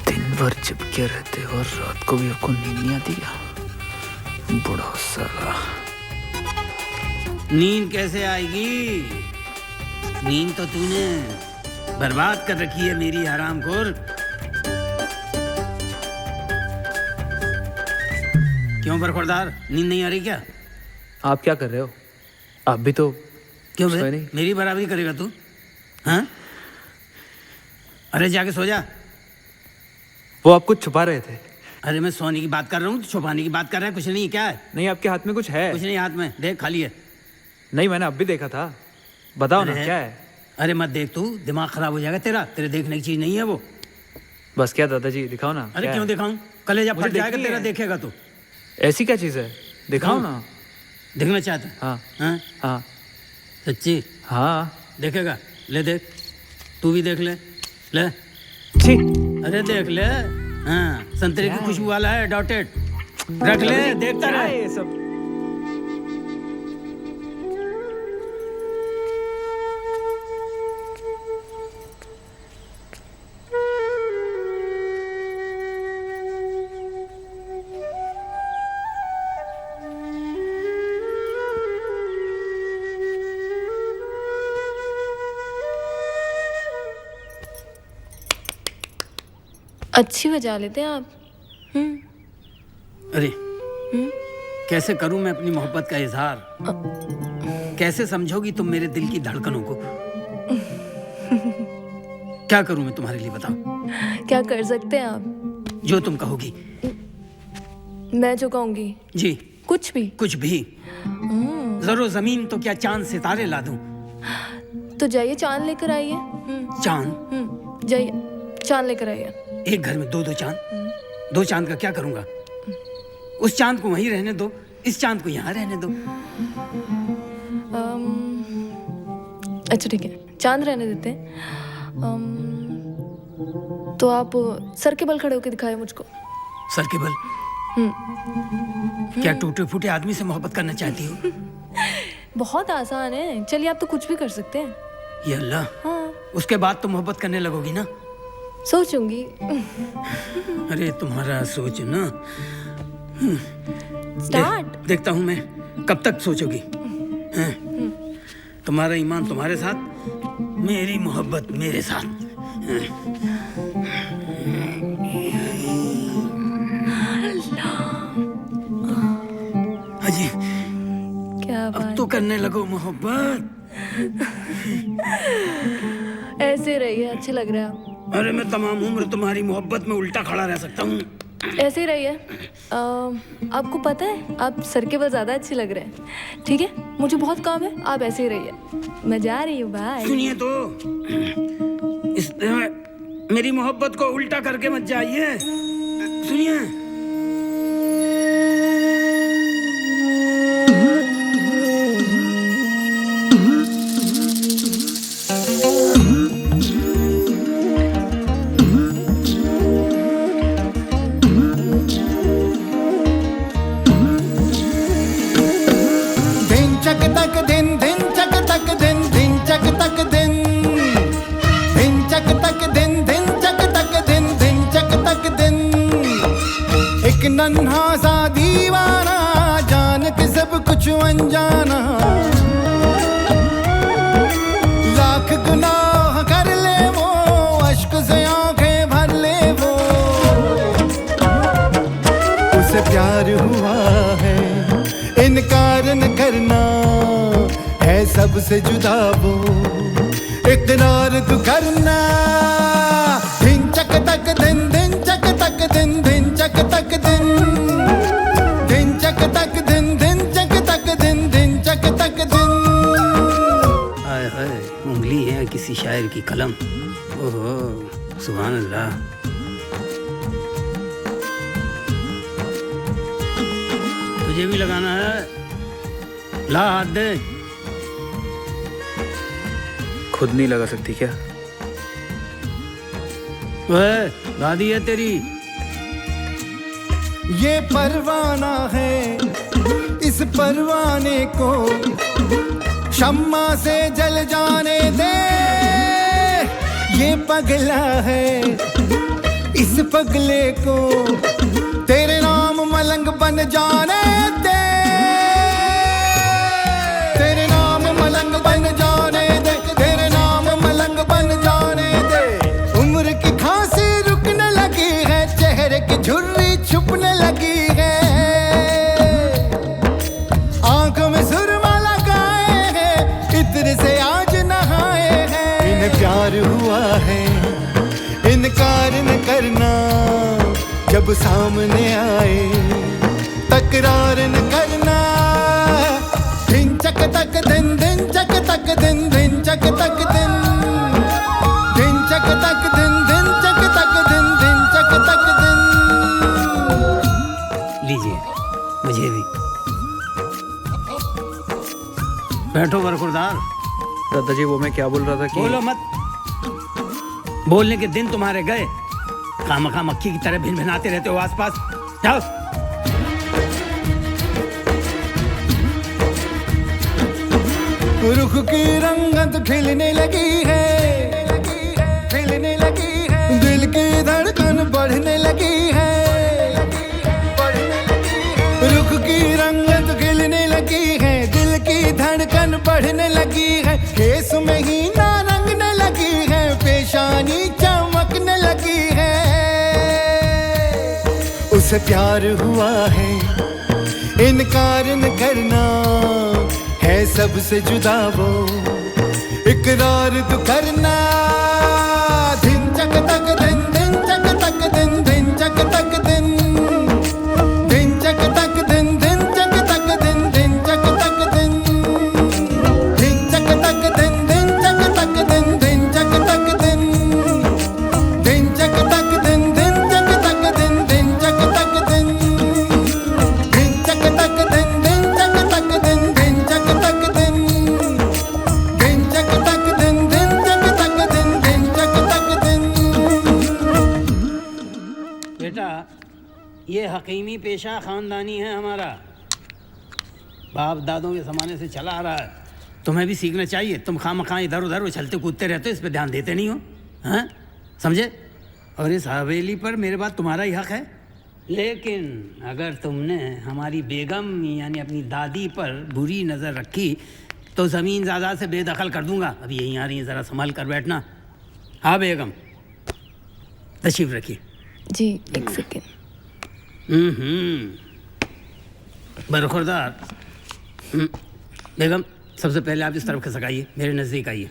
दिन भर चिपके रहते और रात को भी आपको नींद नहीं आती क्या? बुढ़ा साला। नींद कैसे आएगी? नींद तो तूने बर्बाद कर रखी है मेरी हरामखोर। क्यों बरखुरदार, नींद नहीं आ रही क्या? आप क्या कर रहे हो? आप भी तो क्यों बे? मेरी बराबरी करेगा तू? हाँ? अरे जाके सो जा। वो आप कुछ छुपा रहे थे। अरे मैं सोने की बात कर रहा हूँ, छुपाने की बात कर रहा है। कुछ नहीं, क्या है? नहीं, आपके हाथ में कुछ है। कुछ नहीं हाथ में, देख खाली है। नहीं, मैंने अब भी देखा था। बताओ ना क्या है? अरे मत देख तू, दिमाग खराब हो जाएगा तेरा। तेरे देखने की चीज नहीं है वो। बस क्या दादाजी, दिखाओ ना। अरे क्यों दिखाऊं? कलेजा फट जाएगा तेरा, देखेगा तू। ऐसी क्या चीज है? दिखाओ ना। देखना चाहता है? हाँ हाँ हाँ। सच्ची? हाँ। देखेगा? ले देख, तू भी देख ले। ले, अरे देख ले। हाँ, संतरे की खुशबू वाला है, डॉटेड। रख ले, देखता रहे ये सब। अच्छी बजा लेते हैं आप। अरे कैसे करूं मैं अपनी मोहब्बत का इजहार? कैसे समझोगी तुम मेरे दिल की धड़कनों को? क्या करूं मैं तुम्हारे लिए, बताओ। क्या कर सकते हैं आप? जो तुम कहोगी। मैं जो कहूंगी? जी। कुछ भी? कुछ भी। जरूर जमीन तो क्या चांद सितारे ला दूं? तो जाइए चांद लेकर आइए। चांद? जाइए चांद लेकर आइए। एक घर में दो दो चांद? दो चांद का क्या करूंगा? उस चांद को वहीं रहने दो, इस चांद को यहाँ रहने दो। अच्छा ठीक है, चांद रहने देते हैं। तो आप सर के बल खड़े होकर दिखाए मुझको। सर के बल? क्या टूटे फूटे आदमी से मोहब्बत करना चाहती हो? बहुत आसान है, चलिए आप तो कुछ भी कर सकते हैं। ये अल्लाह। हाँ। उसके बाद तो मोहब्बत करने लगोगी ना? सोचूंगी। अरे तुम्हारा सोचना। स्टार्ट। देखता हूँ मैं कब तक सोचोगी। तुम्हारा ईमान तुम्हारे साथ, मेरी मोहब्बत मेरे साथ। हाजी क्या बात? अब तो करने लगो मोहब्बत। ऐसे रहिए, अच्छे लग रहे हैं। अरे मैं तमाम उम्र तुम्हारी मोहब्बत में उल्टा खड़ा रह सकता हूँ। ऐसे ही रहिए। आपको पता है आप सर के बल ज्यादा अच्छे लग रहे हैं। ठीक है, मुझे बहुत काम है, आप ऐसे ही रहिए। मैं जा रही हूँ, बाय। सुनिए तो, इस मेरी मोहब्बत को उल्टा करके मत जाइए। सुनिए। नन्हा सा दीवाना जान के सब कुछ अनजाना, लाख गुनाह कर ले वो, अश्क से आंखें भर ले वो। उसे प्यार हुआ है, इनकार न करना है सबसे जुदा वो, इकरार तू करना। दिन चक तक दिन, दिन चक तक दिन, दिन चक तक दिन, दिन चक तक दिन, दिन चक तक दिन, दिन चक तक दिन। हाय हाय, उंगली है किसी शायर की कलम। ओहो सुभान अल्लाह। तुझे भी लगाना है? ला हाथ दे। खुद नहीं लगा सकती क्या? वह दादी है तेरी। ये परवाना है, इस परवाने को शम्मा से जल जाने दे। ये पगला है, इस पगले को तेरे नाम मलंग बन जाने दे। तेरे नाम मलंग बन जाने दे, तेरे नाम मलंग बन जाने दे। उम्र की खांसी रुकने लगी है, चेहरे की झुर्री छुपने लगी है। आंखों में सुरमा लगाए हैं, इत्र से आज नहाए हैं। इन्हें प्यार हुआ है, इनकार न करना जब सामने आए, तकरार न करना। दिन चक तक दिन, दिन चक तक दिन, दिन चक तक दिन, दिन चक तक दिन, दिन चक तक दिन, दिन चक तक दिन। लीजिए मुझे भी। बैठो बरखुरदार। दादाजी वो मैं क्या बोल रहा था कि बोलो मत। बोलने के दिन तुम्हारे गए, खामखा मक्खी की तरह भिन भिनाते रहते हो आसपास। जाओ। रुख की रंगत खिलने लगी है, खिलने लगी है। दिल की धड़कन बढ़ने लगी है, रुख की रंगत खिलने लगी है। दिल की धड़कन बढ़ने लगी है। केस में ही ना रंगने लगी है, पेशानी चमकने लगी है। उस तुझसे प्यार हुआ है, इनकार न करना है सबसे जुदा वो, इकरार तो करना। दिन चक तक दिन, दिन चक तक दिन, दिन चक तक दिन, दिन चक तक दिन, दिन चक तक दिन, दिन चक तक दिन, दिन चक तक दिन, दिन चक तक दिन, दिन चक तक दिन, दिन चक तक दिन, दिन चक तक दिन, दिन चक तक दिन, दिन चक तक दिन, दिन चक तक दिन, दिन चक तक दिन, दिन चक तक दिन, दिन चक तक दिन, दिन चक तक दिन। बेटा ये हकीमी पेशा ख़ानदानी है हमारा, बाप दादों के ज़माने से चला आ रहा है। तुम्हें भी सीखना चाहिए। तुम खामखा इधर उधर उछलते कूदते रहते हो, इस पे ध्यान देते नहीं हो, हैं? समझे? और इस हवेली पर मेरे बाद तुम्हारा ही हक है। लेकिन अगर तुमने हमारी बेगम यानी अपनी दादी पर बुरी नज़र रखी तो ज़मीन ज़ायदाद से बेदखल कर दूंगा। अभी यहीं आ रही है, ज़रा संभाल कर बैठना। हाँ बेगम, तशरीफ़ रखिए। जी एक सेकेंड। बरखुरदार। बेगम सबसे पहले आप इस तरफ खिसकाइए, मेरे नज़दीक आइए।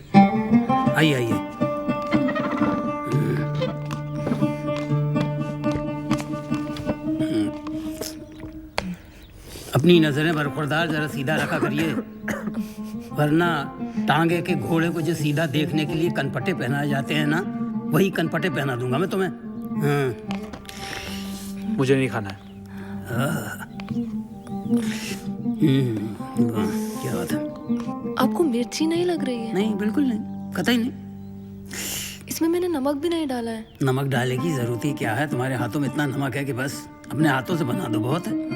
आइए आइए। अपनी नज़रें बरखुरदार जरा सीधा रखा करिए, वरना टांगे के घोड़े को जो सीधा देखने के लिए कनपटे पहनाए जाते हैं ना, वही कनपटे पहना दूंगा मैं तुम्हें। मुझे नहीं खाना है। क्या बात है? आपको मिर्ची नहीं लग रही है? नहीं बिल्कुल नहीं, कतई नहीं। इसमें मैंने नमक भी नहीं डाला है। नमक डालने की ज़रूरत ही क्या है? तुम्हारे हाथों में इतना नमक है कि बस अपने हाथों से बना दो, बहुत है।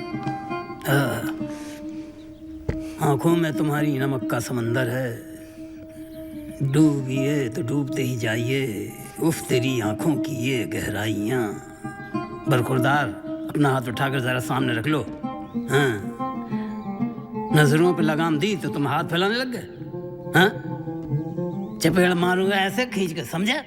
आँखों में तुम्हारी नमक का समंदर है, डूबिए तो डूबते ही जाइए, उफ तेरी आँखों की ये गहराइयाँ। बरखुरदार अपना हाथ उठाकर ज़रा सामने रख लो। हाँ, नज़रों पे लगाम दी तो तुम हाथ फैलाने लग गए। हाँ, चपेड़ मारूंगा ऐसे खींच के, समझा?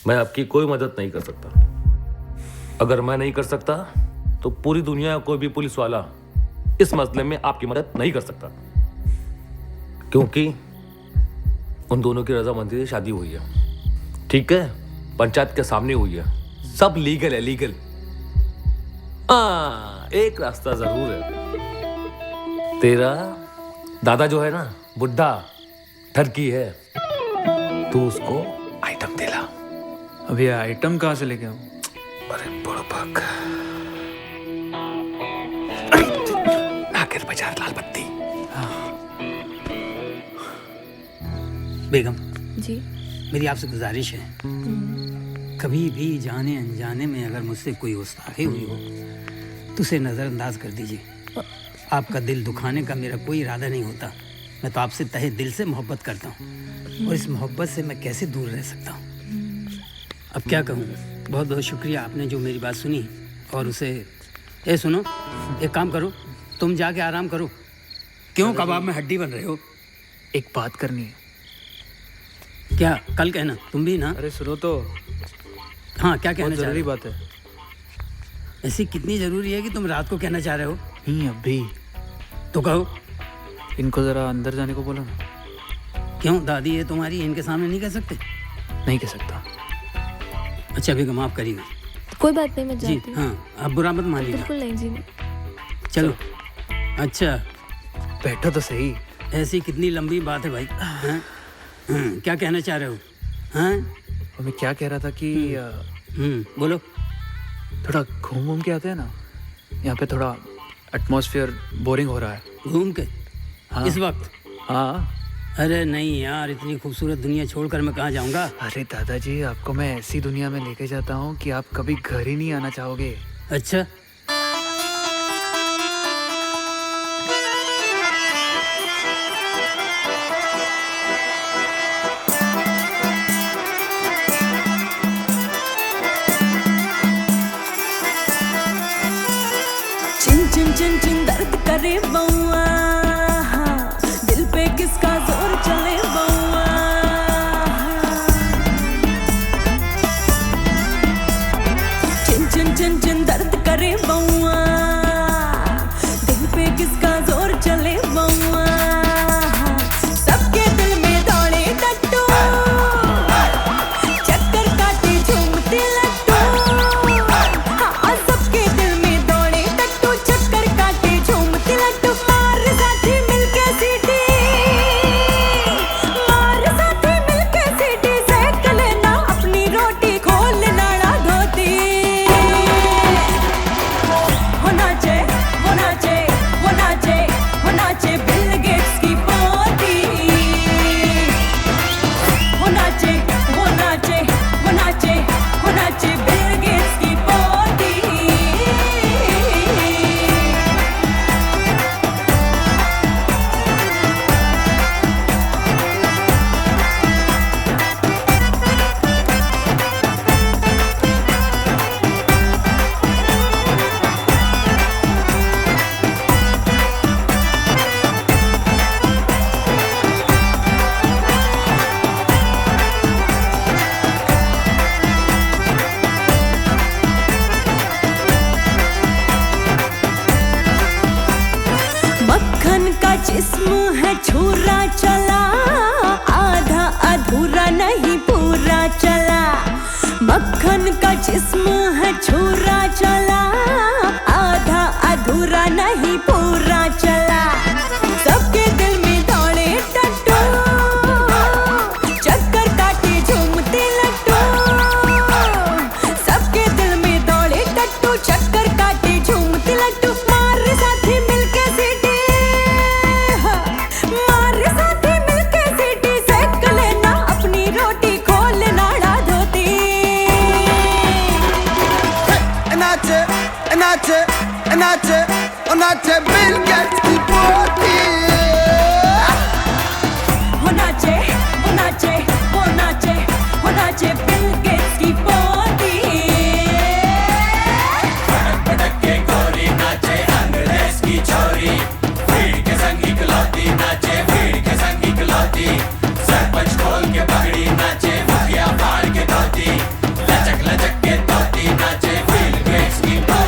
मैं आपकी कोई मदद नहीं कर सकता। अगर मैं नहीं कर सकता तो पूरी दुनिया का कोई भी पुलिस वाला इस मसले में आपकी मदद नहीं कर सकता, क्योंकि उन दोनों की रजामंदी से शादी हुई है। ठीक है, पंचायत के सामने हुई है, सब लीगल है, लीगल। एक रास्ता जरूर है। तेरा दादा जो है ना, बुड्ढा ठरकी है, तू उसको आइटम दिला। अभी आइटम कहाँ से लेके आऊं? अरे बुड़बक, नागिर बाजार लाल बत्ती। बेगम जी, मेरी आपसे गुजारिश है, कभी भी जाने अनजाने में अगर मुझसे कोई गुस्ताखी हुई हो तो उसे नज़रअंदाज कर दीजिए। आपका दिल दुखाने का मेरा कोई इरादा नहीं होता। मैं तो आपसे तहे दिल से मोहब्बत करता हूँ, और इस मोहब्बत से मैं कैसे दूर रह सकता हूँ। अब क्या कहूँ, बहुत बहुत शुक्रिया आपने जो मेरी बात सुनी और उसे। ए सुनो, एक काम करो, तुम जाके आराम करो। क्यों कबाब में हड्डी बन रहे हो? एक बात करनी है। क्या? कल कहना, तुम भी ना। अरे सुनो तो। हाँ, क्या कहना चाह रहे हो? बात है। ऐसी कितनी ज़रूरी है कि तुम रात को कहना चाह रहे हो? नहीं, अभी। तो कहो। इनको ज़रा अंदर जाने को बोलो ना। क्यों, दादी है तुम्हारी, इनके सामने नहीं कह सकते? नहीं कह सकता। अच्छा बेगम, माफ़ करिएगा। कोई बात नहीं, मैं जी जाती हूँ। हाँ, आप बुरा मत मानिएगा। बिल्कुल नहीं जी। चलो। अच्छा बैठो तो सही। ऐसी कितनी लंबी बात है भाई। हाँ? क्या कहना चाह रहे हो? हाँ, मैं क्या कह रहा था कि बोलो। थोड़ा घूम घूम के आते हैं ना, यहाँ पे थोड़ा एटमॉस्फेयर बोरिंग हो रहा है। घूम के? हाँ। इस वक्त? हाँ। अरे नहीं यार, इतनी खूबसूरत दुनिया छोड़कर मैं कहाँ जाऊँगा। अरे दादाजी, आपको मैं ऐसी दुनिया में लेके जाता हूँ कि आप कभी घर ही नहीं आना चाहोगे। अच्छा, चिन चिन चिन चिन दर्द करे बउआ, दिल पे किसका जोर चले बउआ। चिन चिन चिन चिन दर्द करे बउआ, दिल पे किसका जोर चले बउआ। सबके दिल में दौड़े टट्टू, चक्कर काटे झूमते लट्टू। हाँ, सबके दिल में दौड़े टट्टू, चक्कर काटे झूमते लट्टू। मार साथी मिलके सीटी, मार साथी मिलके सीटी, सेक लेना अपनी रोटी, खोल नाड़ा धोती। वो नाचे वो नाचे वो नाचे वो नाचे बिल गेट्स की पोती। वो नाचे वो नाचे वो नाचे वो नाचे बिल गेट्स की पोती। मक्खन का जिस्म है छुरा चला, आधा अधूरा नहीं पूरा चला। मक्खन का जिस्म है छुरा चला, आधा अधूरा नहीं पूरा चला। सबके दिल में दौड़े टट्टू, चक्कर काटे झूमते लट्टू। सबके दिल में दौड़े टट्टू, चक्कर काटे झूमते लट्टू। मार साथी मिलके सीटी, मार साथी मिलके सीटी, सेक लेना अपनी रोटी, खोल नाड़ा धोती। नाचे नाचे नाचे नाचे बिल गेट्स की पोती। वो नाचे वो नाचे वो नाचे वो नाचे बिल गेट्स की पोती। पटक के गोरी नाचे अंग्रेज की छोरी, भीड़ के संग इकलौती नाचे, भीड़ के संग इकलौती। सरपंच खोल के पगड़ी नाचे, मुखिया फाड़ के धोती, लचक लचक के धोती नाचे बिल गेट्स की पोती।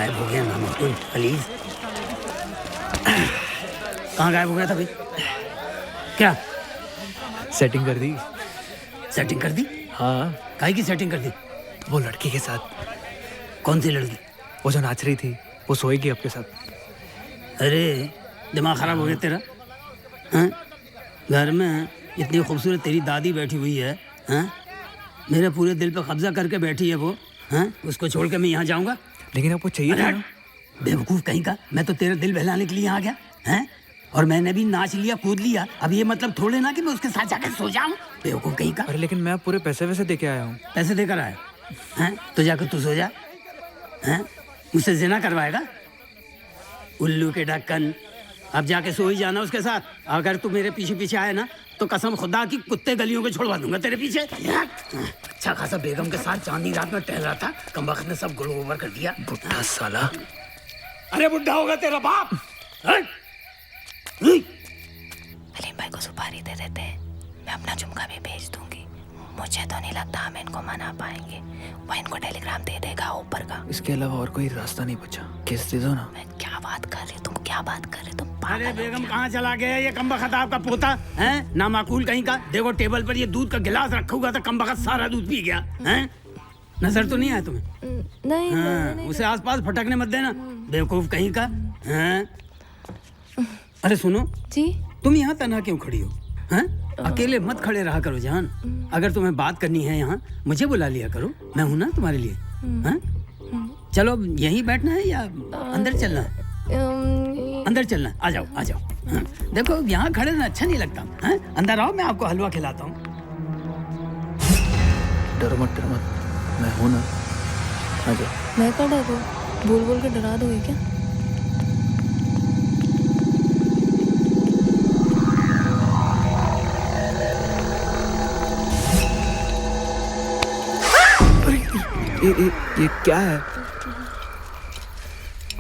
गायब हो गया नामुमकिन प्लीज। कहाँ गायब हो गया था भाई? क्या सेटिंग कर दी? सेटिंग कर दी? हाँ। काहे की सेटिंग कर दी? वो लड़की के साथ। कौन सी लड़की? वो जो नाच रही थी, वो सोएगी आपके साथ। अरे दिमाग खराब हो गया तेरा? हाँ? घर में इतनी खूबसूरत तेरी दादी बैठी हुई है, हाँ? मेरे पूरे दिल पे कब्जा करके बैठी है वो, हाँ? उसको छोड़ के मैं यहाँ जाऊँगा? लेकिन आपको चाहिए था ना? बेवकूफ़ कहीं का, मैं तो तेरा दिल बहलाने के लिए यहाँ गया, हैं? और मैंने भी नाच लिया, कूद लिया। अब ये मतलब थोड़े ना कि मैं उसके साथ जाकर सो जाऊँ, बेवकूफ़ कहीं का। अरे लेकिन मैं पूरे पैसे वैसे दे के आया हूँ। पैसे देकर आया हैं? तो जाकर तू सो जा, हैं? मुझसे जिना करवाएगा? उल्लू के ढक्कन, अब जाके सो ही जाना उसके साथ। अगर तू मेरे पीछे पीछे आए ना तो कसम खुदा की कुत्ते गलियों के छोड़वा दूंगा तेरे पीछे। अच्छा खासा बेगम के साथ चांदनी रात में टहल रहा था, कमबख्त ने सब गुड़ गोबर कर दिया। बुढ़ा साला। अरे बुढ़ा होगा तेरा बाप। सलीम भाई को सुपारी दे देते हैं, मैं अपना झुमका भी भेज दूंगी। मुझे तो नहीं लगता हम इनको मना पाएंगे। वो इनको टेलीग्राम दे देगा ऊपर का। इसके अलावा और कोई रास्ता नहीं बचा। किस दे दो ना। मैं क्या बात कर रही, तुम क्या बात कर रहे, तुम अरे बेगम कहाँ चला गया ये कमबख्त आपका पोता है? नामाकूल कहीं का। देखो टेबल पर ये दूध का गिलास रखा हुआ था, कमबख्त सारा दूध पी गया है। नजर तो नहीं आया तुम्हें? नहीं, हाँ, नहीं, उसे आसपास भटकने मत देना, बेवकूफ कहीं का। हाँ? अरे सुनो जी, तुम यहाँ तन्हा क्यों खड़ी हो? हाँ? अकेले मत खड़े रहा करो जान। अगर तुम्हें बात करनी है यहाँ मुझे बुला लिया करो, मैं हूँ ना तुम्हारे लिए। हाँ? चलो अब यहीं बैठना है या अंदर चलना है? अंदर चलना है, आ जाओ आ जाओ। हाँ? देखो यहाँ खड़े रहना अच्छा नहीं लगता। हाँ? अंदर आओ, मैं आपको हलवा खिलाता हूँ। डर मत, मैं हूँ ना, आ जाओ। मैं क्या डरूं? बोल बोल के डरा दोगे क्या? ये क्या है?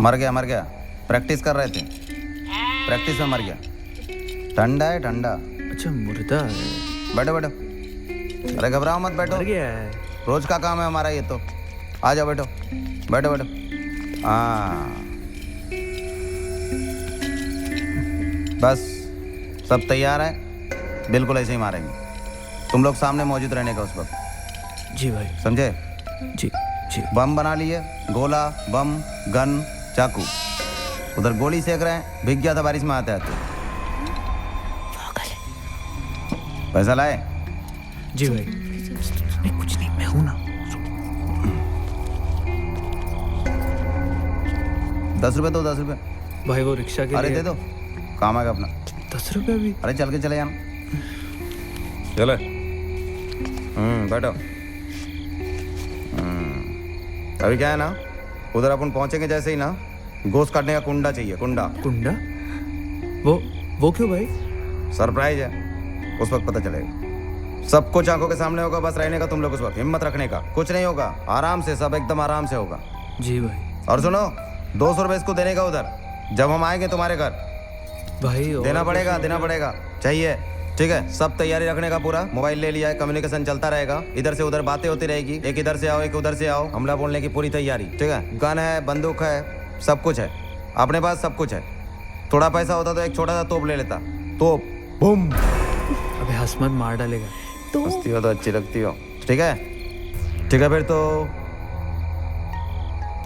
मर गया। प्रैक्टिस कर रहे थे, प्रैक्टिस में मर गया। ठंडा है ठंडा। अच्छा मुर्दा है। बैठो। अरे घबराओ मत, बैठो। मर गया है। रोज का काम है हमारा ये तो। आ जाओ, बैठो। हाँ बस सब तैयार है, बिल्कुल ऐसे ही मारेंगे। तुम लोग सामने मौजूद रहने का उस वक्त। जी भाई। समझे? जी। बम बना लिए, गोला, बम, गन, चाकू। उधर गोली सेक रहे हैं, भीग गया था बारिश में आते आते। पैसा लाए? जी भाई। नहीं कुछ नहीं, मैं हूं ना। 10 रुपए दो, 10 रुपए। भाई वो रिक्शा के अरे लिए। दे दो, काम आएगा अपना। 10 रुपए भी? अरे चल के चले जाना। चले। बैठो। अभी क्या है ना, उधर अपन पहुंचेंगे जैसे ही ना, गोश्त काटने का कुंडा चाहिए। कुंडा? वो क्यों भाई? सरप्राइज है, उस वक्त पता चलेगा। सब कुछ आंखों के सामने होगा, बस रहने का तुम लोग उस वक्त। हिम्मत रखने का, कुछ नहीं होगा, आराम से, सब एकदम आराम से होगा। जी भाई। और सुनो, 200 रुपए इसको देने का उधर, जब हम आएंगे तुम्हारे घर। भाई देना पड़ेगा, चाहिए। ठीक है, सब तैयारी रखने का पूरा। मोबाइल ले लिया है, कम्युनिकेशन चलता रहेगा, इधर से उधर बातें होती रहेगी। एक इधर से आओ, एक उधर से आओ, हमला बोलने की पूरी तैयारी। ठीक है, गन है, बंदूक है, सब कुछ है अपने पास, सब कुछ है। थोड़ा पैसा होता तो एक छोटा सा तोप ले लेता। तोप, बूम। अबे हसमत मार डालेगा। हंसती हो तो अच्छी लगती हो। ठीक है, फिर तो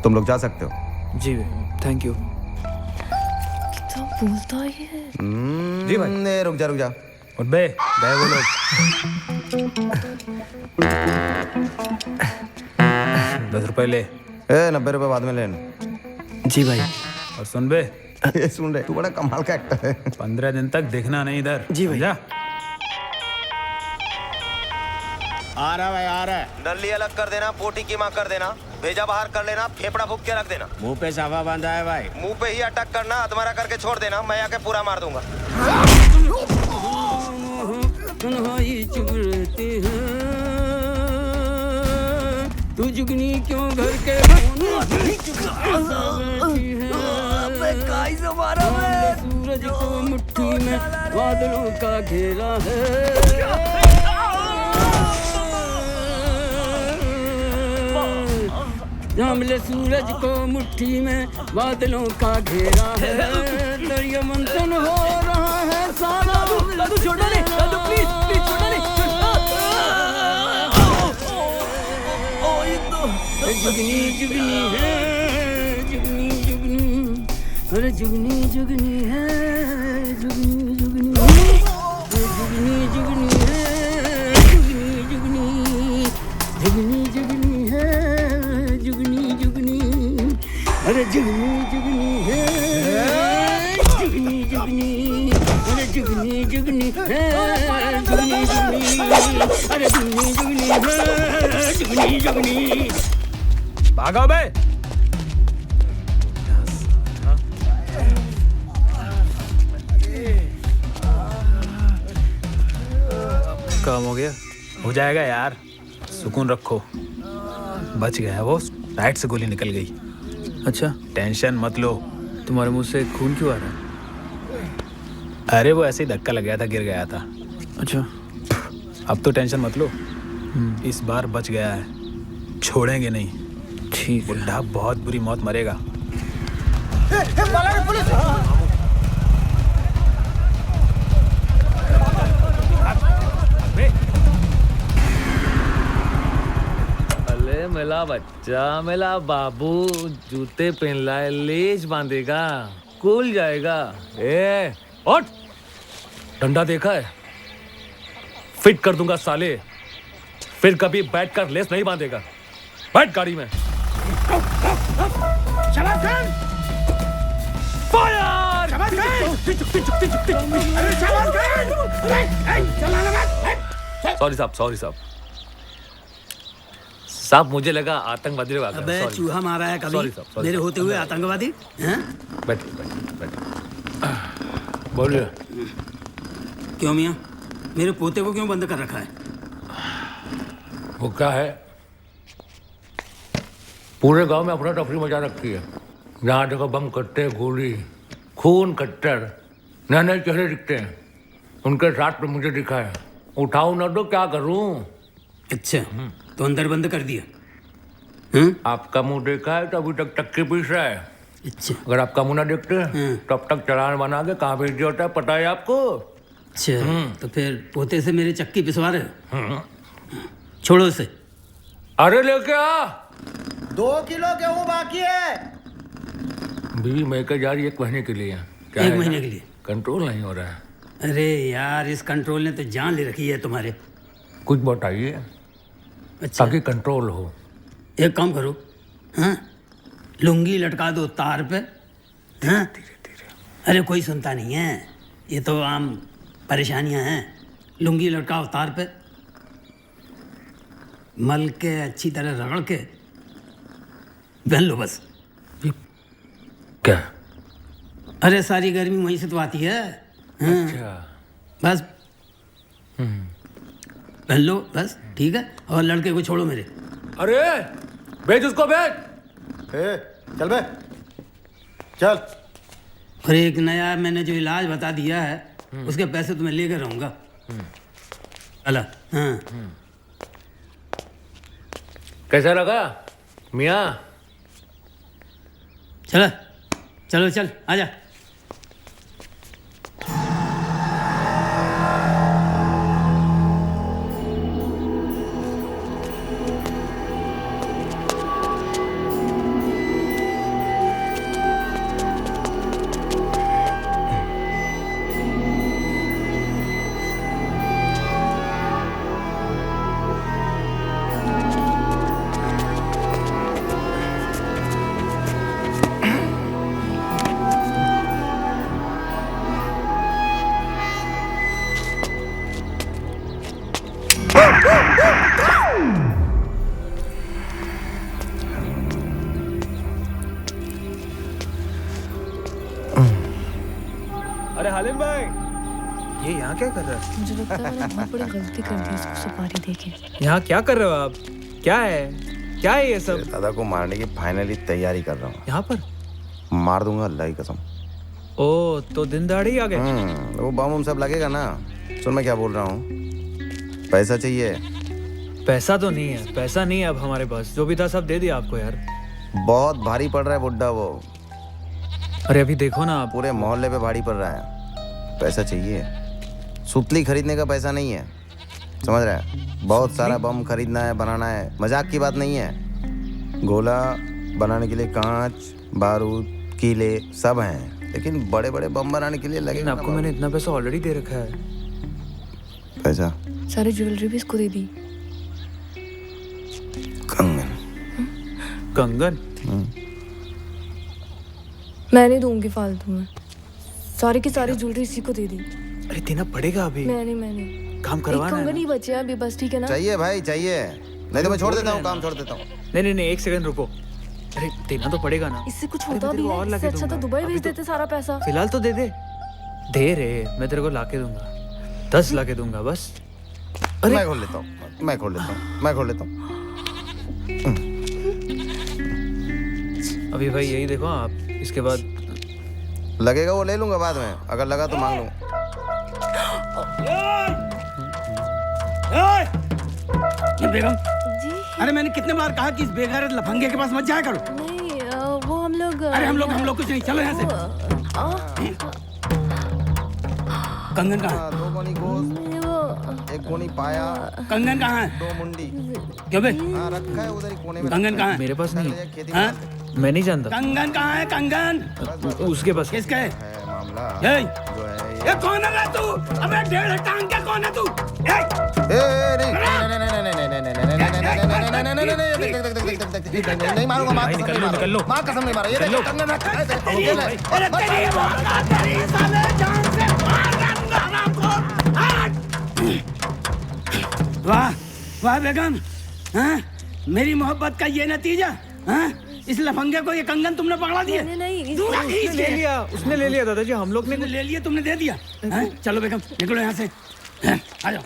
तुम लोग जा सकते हो। जी भाई, थैंक यू। कितना बोलता है ये। जी भाई। रुक जा। बे वो लोग 10 रुपए ले। 90 रुपए बाद में लेना। जी भाई। और सुन बे, सुन रहे, तू बड़ा कमाल का एक्टर है। 15 दिन तक दिखना नहीं इधर। जी भाई। जा। आ रहा भाई, आ रहा है। नली अलग कर देना, पोटी कीमा कर देना, भेजा बाहर कर लेना, फेफड़ा फूक के रख देना। मुंह पे साफा बांधा है भाई। मुंह पे ही अटक करना, अधमरा करके छोड़ देना, मैं आके पूरा मार दूंगा। तन्हाई चुभ रहते हैं, तू जुगनी क्यों घर के सूरज को मुट्ठी में बादलों का घेरा है। जहाँ मिले सूरज को मुट्ठी में बादलों का घेरा है, दरिया मंथन हो रहा है सारा। दादू छोड़ना नहीं, दादू प्लीज प्लीज छोड़ना नहीं। जुगनी जुगनी है, जुगनी जुगनी, अरे जुगनी जुगनी है, जुगनी जुगनी है, जुगनी जुगनी है, जुगनी जुगनी, जुगनी जुगनी है, जुगनी जुगनी, अरे जुगनी जुगनी है, जुगनी जुगनी, अरे जुगनी जुगनी है, जुगनी जुगनी, अरे जुगनी जुगनी है, जुगनी जुगनी। भागो बे। काम हो गया? हो जाएगा यार, सुकून रखो। बच गया वो, राइट से गोली निकल गई। अच्छा, टेंशन मत लो। तुम्हारे मुंह से खून क्यों आ रहा है? अरे वो ऐसे ही धक्का लग गया था, गिर गया था। अच्छा, अब तो टेंशन मत लो, इस बार बच गया है, छोड़ेंगे नहीं। ठीक, बुढ़ा बहुत बुरी मौत मरेगा। अरे मेरा बच्चा, मेरा बाबू, जूते पहन लाए, लेज बांधेगा, कूल जाएगा। ए उठ, डंडा देखा है? फिट कर दूंगा साले, फिर कभी बैठकर लेस नहीं बांधेगा। बैठ गाड़ी में। सॉरी साहब, सॉरी साहब। साहब मुझे लगा आतंकवादी लोग आ गए। अबे चूहा मारा है कभी सॉरी साहब, मेरे होते हुए आतंकवादी हैं? बैठिए बैठिए बैठिए। बोलिए। क्यों मियाँ, मेरे पोते को क्यों बंद कर रखा है? वो क्या है, पूरे गांव में अपना टफरी मचा रखी है। जहाँ देखो बम कट्टे, गोली, खून, कट्टर, नए नए चेहरे दिखते हैं। उनके साथ में मुझे दिखा है। उठाऊं ना तो क्या करूं? अच्छा, तो अंदर बंद कर दिया? आपका मुंह देखा है तो अभी तक टक्के पीस रहा है। अच्छा, अगर आपका मुंह ना देखते तब तक चलान बना के कहाँ भेज दिया होता है, पता है आपको? अच्छा, तो फिर पोते से मेरे चक्की पिसवा रहे हो? छोड़ो से। अरे लेके आ। 2 किलो गेहूं बाकी है। बीवी मैके जा रही 1 महीने के लिए। क्या 1 महीने के लिए? कंट्रोल नहीं हो रहा है। अरे यार, इस कंट्रोल ने तो जान ले रखी है तुम्हारे। कुछ बताइए। अच्छा, ताकि कंट्रोल हो। एक काम करो, हाँ, लुंगी लटका दो तार पे। हाँ, अरे कोई सुनता नहीं है, ये तो आम परेशानियां हैं। लुंगी लटकाओ तार पे, मल के अच्छी तरह रगड़ के पहन लो बस। क्या? अरे सारी गर्मी वहीं से तो आती है। हाँ, अच्छा, बस पहन लो बस, ठीक है। और लड़के को छोड़ो मेरे। अरे भेज उसको, भेज। चल बे, चल। और एक नया मैंने जो इलाज बता दिया है, उसके पैसे तो मैं लेकर रहूंगा। अला, हाँ। कैसा लगा मियाँ? चलो चलो चल, आजा। अरे हालिम भाई, ये यहाँ क्या कर रहा है? मुझे लगता है मैंने बहुत बड़ी गलती कर दी इसको सुपारी देके। यहाँ क्या कर रहे हो आप? क्या है, क्या है ये सब? दादा को मारने की फाइनली तैयारी कर रहा हूँ। यहाँ पर मार दूंगा, अल्लाह की कसम। ओ, तो दिन दहाड़े ही आ गए? वो बम सब लगेगा ना। सुन मैं क्या बोल रहा हूँ, पैसा चाहिए? पैसा तो नहीं है, पैसा नहीं है अब हमारे पास। जो भी था सब दे दिया आपको यार। बहुत भारी पड़ रहा है बुड्ढा वो। अरे अभी देखो ना आप। पूरे मोहल्ले पे भारी पड़ रहा है। पैसा चाहिए, सुतली खरीदने का पैसा नहीं है, समझ रहा है? बहुत सारा बम खरीदना है, बनाना है, मजाक की बात नहीं है। गोला बनाने के लिए कांच, बारूद, कीले सब हैं, लेकिन बड़े बड़े बम बनाने के लिए लगेगा। आपको मैंने इतना पैसा ऑलरेडी दे रखा है। पैसा? सारी ज्वेलरी भी इसको दे दी। कंगन। कंगन? मैं नहीं दूंगी फालतू में, सारी की सारी ज्वेलरी इसी को दे दी। अरे देना पड़ेगा अभी। मैंने काम करवाना है। कंगन ही बचे अभी बस, ठीक है ना? चाहिए भाई चाहिए, नहीं तो मैं छोड़ देता हूँ, काम छोड़ देता हूँ। नहीं एक सेकंड रुको। अरे देना तो पड़ेगा ना। इससे कुछ होता भी है, इससे अच्छा तो दुबई भेज देते सारा पैसा। फिलहाल तो दे दे रे, मैं तेरे को लाके दूंगा, 10 लाके दूंगा बस। अरे मैं खोल लेता हूँ। अभी भाई यही देखो आप, इसके बाद लगेगा वो ले लूंगा बाद में, अगर लगा तो मांग लूंगा। बेगम जी, अरे मैंने कितने बार कहा कि इस बेगैरत लफंगे के पास मत जाया करो। नहीं वो हम लोग। अरे हम लोग कुछ नहीं, चलो यहाँ से। कंगन कहाँ है? 2 गोनी गोश्त, 1 गोनी पाया। कंगन कहाँ है? 2 मुंडी। क्यों बे? हाँ रखा है उधर ही कोने में। कंगन कहाँ है? मेरे पास नहीं। हाँ? मैं नहीं जानता। कंगन कहाँ है? कंगन उसके पास। किसका है? मामला ये कौन है तू? अबे 1.5 टांग का कौन है तू? नहीं मारूंगा, माँ निकल लो, माँ कसम नहीं मारा। ये देखो कंगन रखा है। वाह वाह बेगम, हाँ? मेरी मोहब्बत का ये नतीजा, हाँ? इस लफंगे को ये कंगन तुमने पकड़ा दिया? नहीं, उसने ले लिया दादाजी, हम लोग ने ले लिया, तुमने दे दिया। हाँ? चलो बेगम निकलो यहाँ से, हाँ? आ जाओ।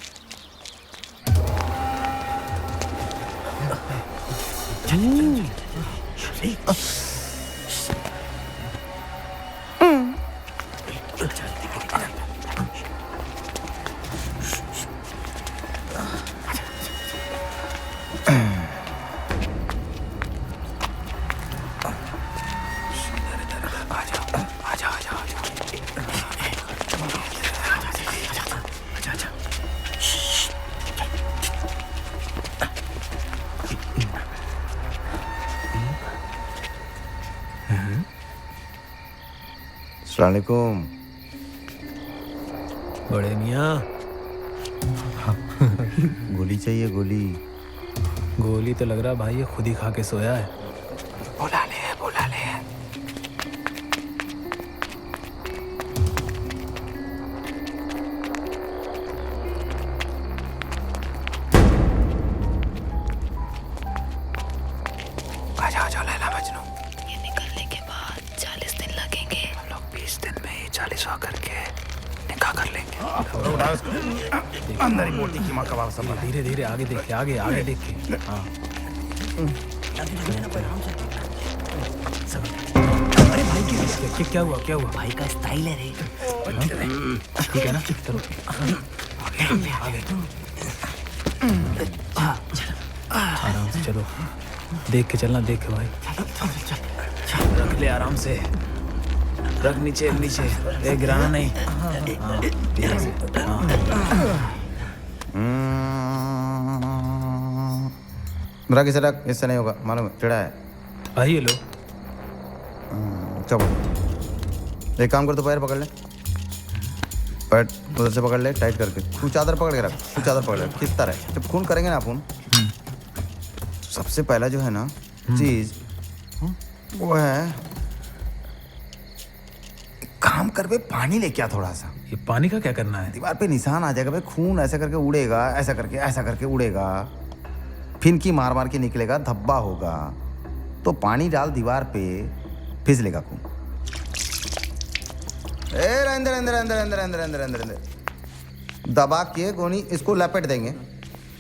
अस्सलामुअलैकुम। बड़े मियाँ गोली चाहिए, गोली। गोली तो लग रहा भाई ये खुद ही खा के सोया है। बुला ले। आजा लैला मजनू। ये निकलने के बाद 40 दिन लगेंगे। हम लोग 20 दिन में ही 40वां करके निकाह कर लेंगे। अंदर ही मोटी कीमा कबाब सब। धीरे धीरे आगे देख के, आगे देख के। हाँ। अरे भाई क्या हुआ? भाई का स्टाइल है रे। ठीक है ना? चलो आराम से चलो, देख के चलना, देख के भाई। रख ले आराम से, रख नीचे देख, गिराना नहीं। धीरे से। रख इसे, रख, इससे नहीं होगा, मालूम है, टेढ़ा है। आइए लो। चलो एक काम कर, तो पैर पकड़ ले, पैर उधर से पकड़ ले टाइट करके। तू चादर पकड़ के रख, खींचता रहे। जब खून करेंगे ना अपन, सबसे पहला जो है ना चीज वो है, काम कर बे, पानी लेके आ थोड़ा सा। ये पानी का क्या करना है? दीवार पे निशान आ जाएगा भाई, खून ऐसा करके उड़ेगा, ऐसा करके उड़ेगा, फिनकी मार के निकलेगा, धब्बा होगा, तो पानी डाल दीवार पे, फिसलेगा खून। अंदर दबा के गोनी इसको लपेट देंगे।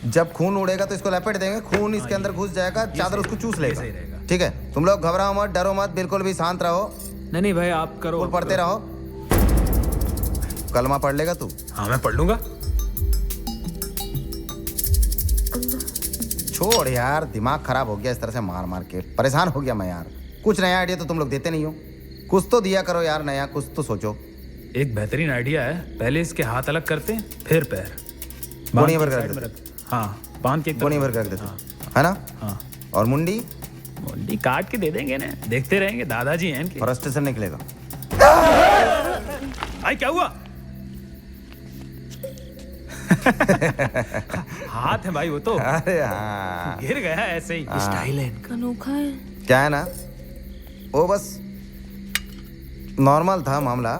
जब खून उड़ेगा तो इसको लपेट देंगे, खून इसके अंदर घुस जाएगा, चादर उसको चूस लेगा। ठीक है, तुम लोग घबराओ मत, डरो मत, बिल्कुल भी शांत रहो। नहीं भाई आप करो, पढ़ते रहो। कलमा पढ़ लेगा तू? हाँ मैं पढ़ लूंगा। छोड़ यार, दिमाग खराब हो गया इस तरह से मार मार के, परेशान हो गया मैं यार। कुछ नया आइडिया तो तुम लोग देते नहीं हो, कुछ तो दिया करो यार नया, कुछ तो सोचो। एक बेहतरीन आइडिया है, पहले इसके हाथ अलग करते हैं फिर पैर। बोनी भर कर देते। हाँ, बांध के बोनी भर कर देते, है ना? हाँ। और मुंडी? मुंडी काट के दे देंगे ना, देखते रहेंगे, दादाजी हैं इनके। फ्रस्ट्रेशन निकलेगा। भाई क्या हुआ? हाथ है भाई वो तो। अरे हाँ, गिर गया ऐसे ही। स्टाइल है इनका, अनोखा है। क्या है ना, वो बस नॉर्मल था मामला,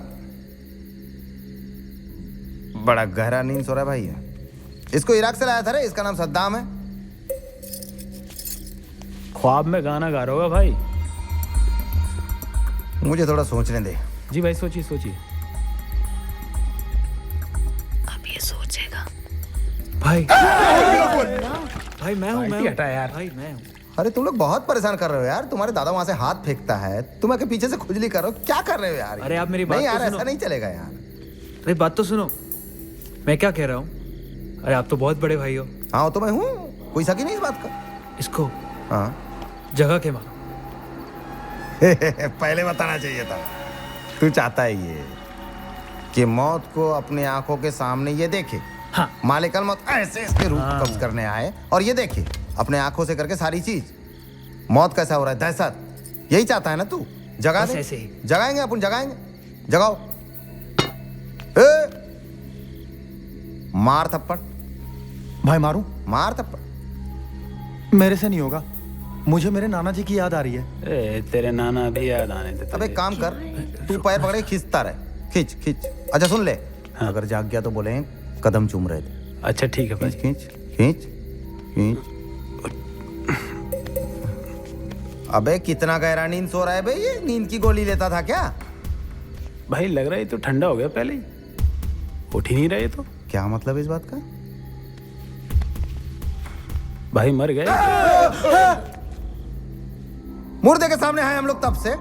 बड़ा गहरा नींद सो रहा है भाई है। इसको इराक से लाया था रे, इसका नाम सद्दाम है। ख्वाब में गाना गा रहा होगा भाई। मुझे थोड़ा सोचने दे। जी भाई, सोचिए सोचिए। अब ये सोचेगा। भाई भाई मैं हूँ, मैं हटा यार भाई, मैं हूँ। अरे तुम लोग बहुत परेशान कर रहे हो यार, तुम्हारे दादा वहां से हाथ फेंकता है, तुम आके पीछे से खुजली कर रहे हो, क्या कर रहे हो यार? अरे आप मेरी बात नहीं तो यार, सुनो। ऐसा नहीं चलेगा यार। अरे बात तो सुनो, मैं क्या कह रहा हूँ। अरे आप तो बहुत बड़े भाई हो। हाँ तो मैं हूँ, कोई शक ही नहीं इस बात का। इसको हाँ जगह के मारो। पहले बताना चाहिए था। तू चाहता है ये कि मौत को अपने आंखों के सामने ये देखे। हाँ। मालिकल मौत ऐसे इसके रूप कब्ज करने आए और ये देखे अपने आंखों से करके सारी चीज। मौत कैसा हो रहा है, दहशत, यही चाहता है ना तू? जगा दे, ऐसे ही जगाएंगे अपन, जगाएंगे, जगाओ। ए! मार थप्पड़ भाई। मारूं? मार थप्पड़। मेरे से नहीं होगा, मुझे मेरे नाना जी की याद आ रही है। ए, तेरे नाना भी याद आने देते। अब एक काम कर, तू पैर पकड़े खींचता रहे, खींच खींच। अच्छा सुन ले, अगर जाग गया तो बोले कदम चूम रहे थे। अच्छा ठीक है भाई। खींच खींच खींच। अबे कितना गहरा नींद सो रहा है भाई, ये नींद की गोली लेता था क्या? भाई लग रहा है तो ठंडा हो गया पहले ही, उठ ही नहीं रहे तो। क्या मतलब इस बात का? भाई मर गए। मुर्दे के सामने आए हम लोग, तब से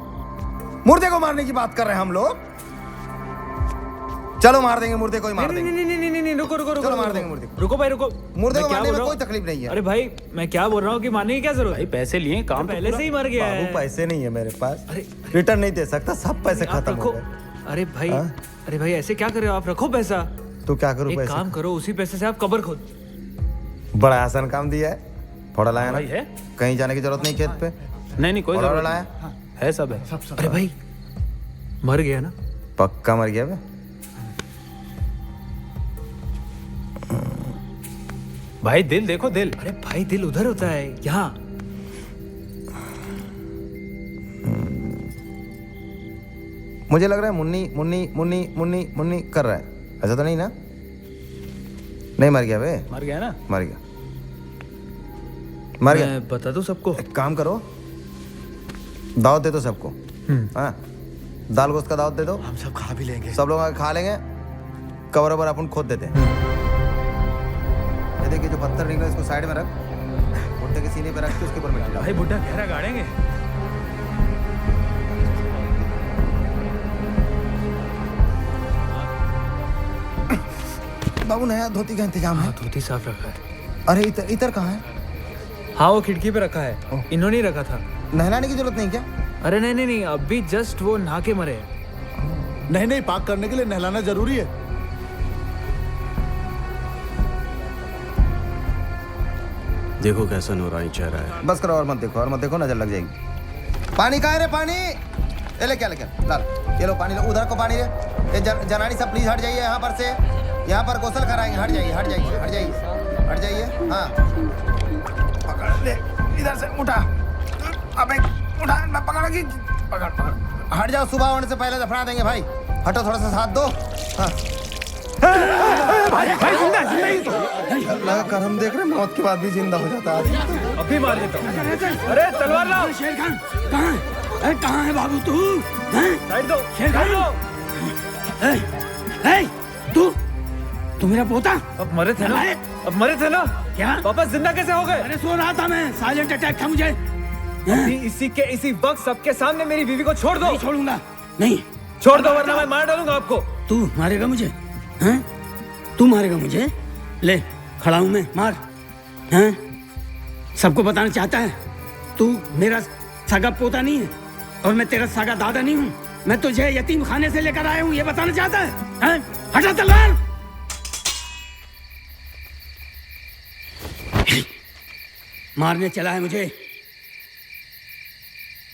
मुर्दे को मारने की बात कर रहे हैं हम लोग। चलो मार देंगे मुर्दे को ही, मार देंगे। नहीं, रुको रुको रुको। चलो मार देंगे मुर्दे को। रुको भाई रुको। मुर्दे को मारने में कोई तकलीफ नहीं है। अरे भाई मैं क्या बोल रहा हूँ कि मारने की क्या जरूरत? भाई पैसे लिए, काम पहले से ही मर गया है। पैसे नहीं है मेरे पास, रिटर्न नहीं दे सकता, सब पैसे खत्म हो गए। अरे भाई, अरे भाई ऐसे क्या कर रहे हो आप? रखो पैसा। तो क्या करूं? एक काम करो, उसी पैसे से आप कब्र खोद। बड़ा आसान काम दिया है। थोड़ा लाया ना, है कहीं जाने की जरूरत नहीं खेत पे। नहीं कोई जरूरत लाया है, सब है। अरे भाई मर गया ना? पक्का मर गया बे। भाई दिल देखो, दिल। अरे भाई दिल उधर होता है, यहाँ। मुझे लग रहा है मुन्नी मुन्नी मुन्नी मुन्नी मुन्नी कर रहा है, ऐसा तो नहीं ना? नहीं मर गया बे? मर गया ना? मर गया, मर गया। मैं बता दूं सबको? एक काम करो, दावत दे दो सबको। हाँ, दाल गोश्त का दावत दे दो। हम सब खा भी लेंगे। सब लोग आके खा लेंगे, कवर पर अपन खोद देते हैं। ये देखिए जो पत्थर निकला, इसको साइड में रख, भुट्टे के सीने पे रख के उसके ऊपर मिट्टी डाल। भाई बुड्ढा गहरा गाड़ेंगे। बाबू नया धोती का इंतजाम है? धोती साफ रखा है। अरे इतर इतर कहाँ है? हाँ वो खिड़की पे रखा है, इन्होंने ही रखा था। नहलाने की जरूरत नहीं क्या? अरे नहीं, अभी जस्ट वो नहा के मरे। नहीं, पाक करने के लिए नहलाना जरूरी है। देखो कैसा नूरानी चेहरा है। बस करो, और मत देखो, नजर लग जाएगी। पानी कहाँ है रे? पानी ये ले, क्या लेके लाल, ये लो पानी लो, उधर को पानी रे। ये जनानी सब प्लीज हट जाइए यहाँ पर से, यहाँ पर गोसल कराएंगे। हट जाइए। हाँ पकड़ ले, इधर से उठा। अबे उठा, मैं पकड़। हट जाओ, सुबह होने से पहले दफना देंगे भाई। हटो, थोड़ा सा साथ दो। हाँ लगाकर हम देख रहे हैं, मौत के बाद भी जिंदा हो जाता है। अभी मार देता हूँ। अरे तलवार लाओ। शेर खान कहाँ है? अरे कहाँ है बाबू तू? साइड दो, शेर खान। तू मेरा पोता? अब मरे थे ना? क्या वापस जिंदा कैसे हो गए? अरे सो रहा था मैं, साइलेंट अटैक था मुझे। अभी इसी वक्त सबके सामने मेरी बीवी को छोड़ दो। नहीं छोड़ूंगा, नहीं छोड़ दो वरना मैं मार डालूंगा आपको। तू मारेगा मुझे? हैं? तू मारेगा मुझे? ले खड़ा हूं मैं, मार। हैं? सबको बताना चाहता है तू मेरा सगा पोता नहीं है और मैं तेरा सगा दादा नहीं हूँ। मैं तुझे यतीम खाने से लेकर आया हूँ, ये बताना चाहता है, हैं? हटा तलवार। मारने चला है मुझे।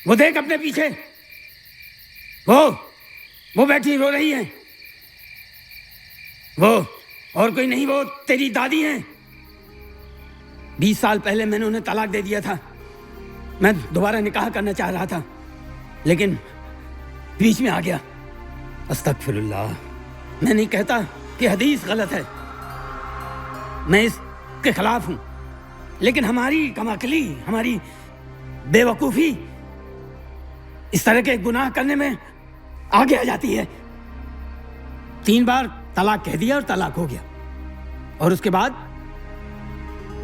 वो देख अपने पीछे, वो बैठी रो रही है। वो और कोई नहीं, वो तेरी दादी हैं। 20 साल पहले मैंने उन्हें तलाक दे दिया था। मैं दोबारा निकाह करना चाह रहा था लेकिन बीच में आ गया। अस्तगफिरुल्लाह। मैं नहीं कहता कि हदीस गलत है, मैं इसके खिलाफ हूं, लेकिन हमारी कमाकली, हमारी बेवकूफ़ी इस तरह के गुनाह करने में आगे आ जाती है। 3 बार तलाक कह दिया और तलाक हो गया, और उसके बाद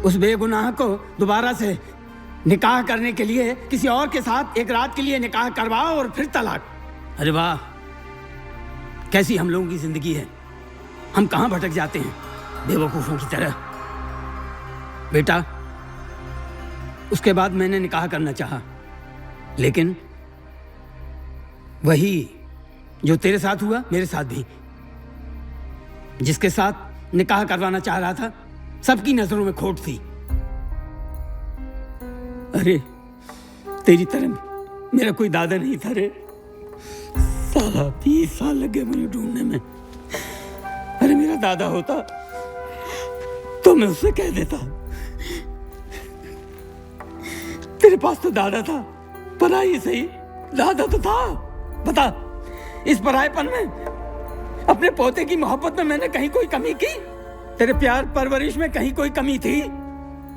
उस बेगुनाह को दोबारा से निकाह करने के लिए किसी और के साथ एक रात के लिए निकाह करवाओ और फिर तलाक। अरे वाह, कैसी हम लोगों की जिंदगी है। हम कहां भटक जाते हैं बेवकूफों की तरह। बेटा, उसके बाद मैंने निकाह करना चाहा, लेकिन वही जो तेरे साथ हुआ मेरे साथ भी। जिसके साथ निकाह करवाना चाह रहा था सबकी नजरों में खोट थी। अरे तेरी तरह मेरा कोई दादा नहीं था रे। साला 20 साल लगे मुझे ढूंढने में। अरे मेरा दादा होता तो मैं उससे कह देता, तेरे पास तो दादा था, पराई सही दादा तो था। बता, इस परायेपन में, अपने पोते की मोहब्बत में मैंने कहीं कोई कमी की? तेरे प्यार परवरिश में कहीं कोई कमी थी?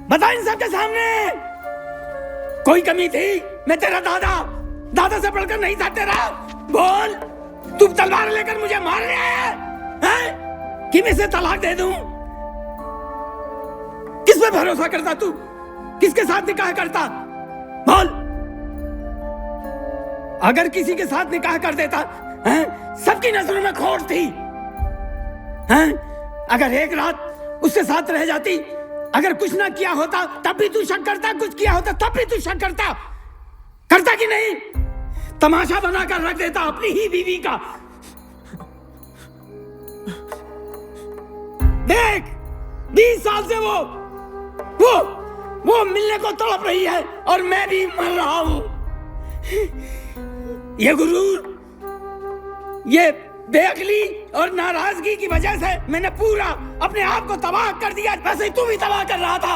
बता इन सब के सामने, कोई कमी थी? मैं तेरा दादा से बढ़कर नहीं था तेरा। बोल, तू तलवार लेकर मुझे मारने आया है? कि मैं इसे तलाक दे दूं? किस पे भरोसा करता तू? किसके साथ निकाह करता? बोल। अगर किसी के साथ निकाह कर देता, सबकी नजरों में खोट थी। अगर एक रात उसके साथ रह जाती, अगर कुछ ना किया होता तब भी तू शक करता, कुछ किया होता तब भी तू शक करता कि नहीं? तमाशा बनाकर रख देता अपनी ही बीवी का। देख, 20 साल से वो मिलने को तड़प रही है और मैं भी मर रहा हूं। ये गुरूर, ये बेअक्ली और नाराजगी की वजह से मैंने पूरा अपने आप को तबाह कर दिया। वैसे ही तू भी तबाह कर रहा था।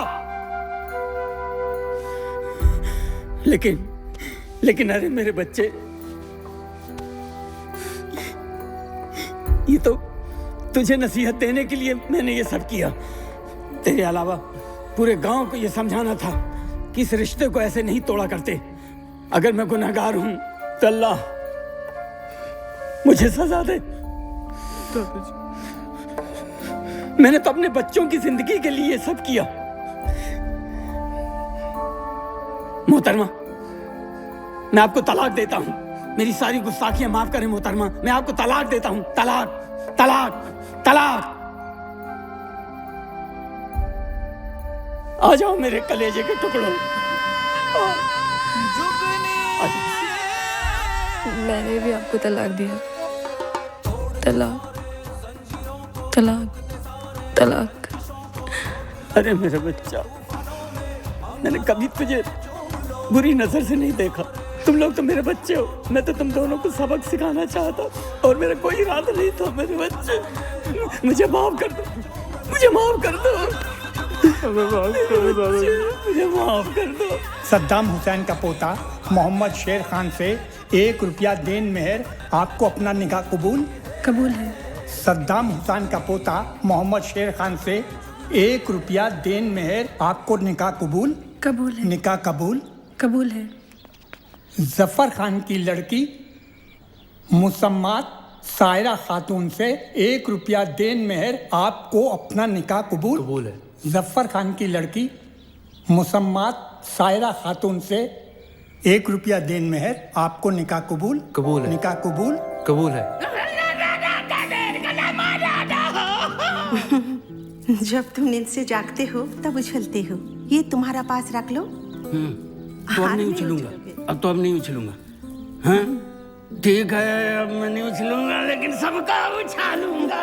लेकिन अरे मेरे बच्चे, ये तो तुझे नसीहत देने के लिए मैंने ये सब किया। तेरे अलावा पूरे गांव को ये समझाना था कि इस रिश्ते को ऐसे नहीं तोड़ा करते। अगर मैं गुनहगार हूं तो अल्लाह मुझे सजा दे। मैंने तो अपने बच्चों की जिंदगी के लिए सब किया। मोहतरमा, मैं आपको तलाक देता हूं। मेरी सारी गुस्ताखियां माफ करें मोहतरमा, मैं आपको तलाक देता हूं। तलाक, तलाक, तलाक। आ जाओ मेरे कलेजे के टुकड़ों। मैंने भी आपको तलाक दिया। तलाक, तलाक, तलाक। अरे मेरा बच्चा, मैंने कभी तुझे बुरी नजर से नहीं देखा। तुम लोग तो मेरे बच्चे हो। मैं तो तुम दोनों को सबक सिखाना चाहता और मेरा कोई इरादा नहीं था। मेरे बच्चे, मुझे माफ कर दो, मुझे माफ कर दो, मुझे माफ कर दो। सद्दाम हुसैन का पोता मोहम्मद शेर खान से 1 रुपया देन मेहर आपको अपना निकाह कबूल? कबूल है। सद्दाम हुसैन का पोता मोहम्मद शेर खान से 1 रुपया देन मेहर आपको निकाह कबूल? कबूल है। निकाह कबूल? कबूल है। जफर खान की लड़की मुसम्मात सायरा खातून से 1 रुपया देन मेहर आपको अपना निकाह कबूल? कबूल है। जफर खान की लड़की मुसम्मात सायरा खातून से 1 रुपया देन मेहर आपको निकाह कबूल? कबूल है। निकाह कबूल? कबूल है। जब तुम नींद से जागते हो तब उछलते हो, ये तुम्हारा पास रख लो। तो अब नहीं उछलूंगा, अब नहीं उछलूंगा। हाँ ठीक है, अब मैं नहीं उछलूंगा, लेकिन सबका उछालूंगा।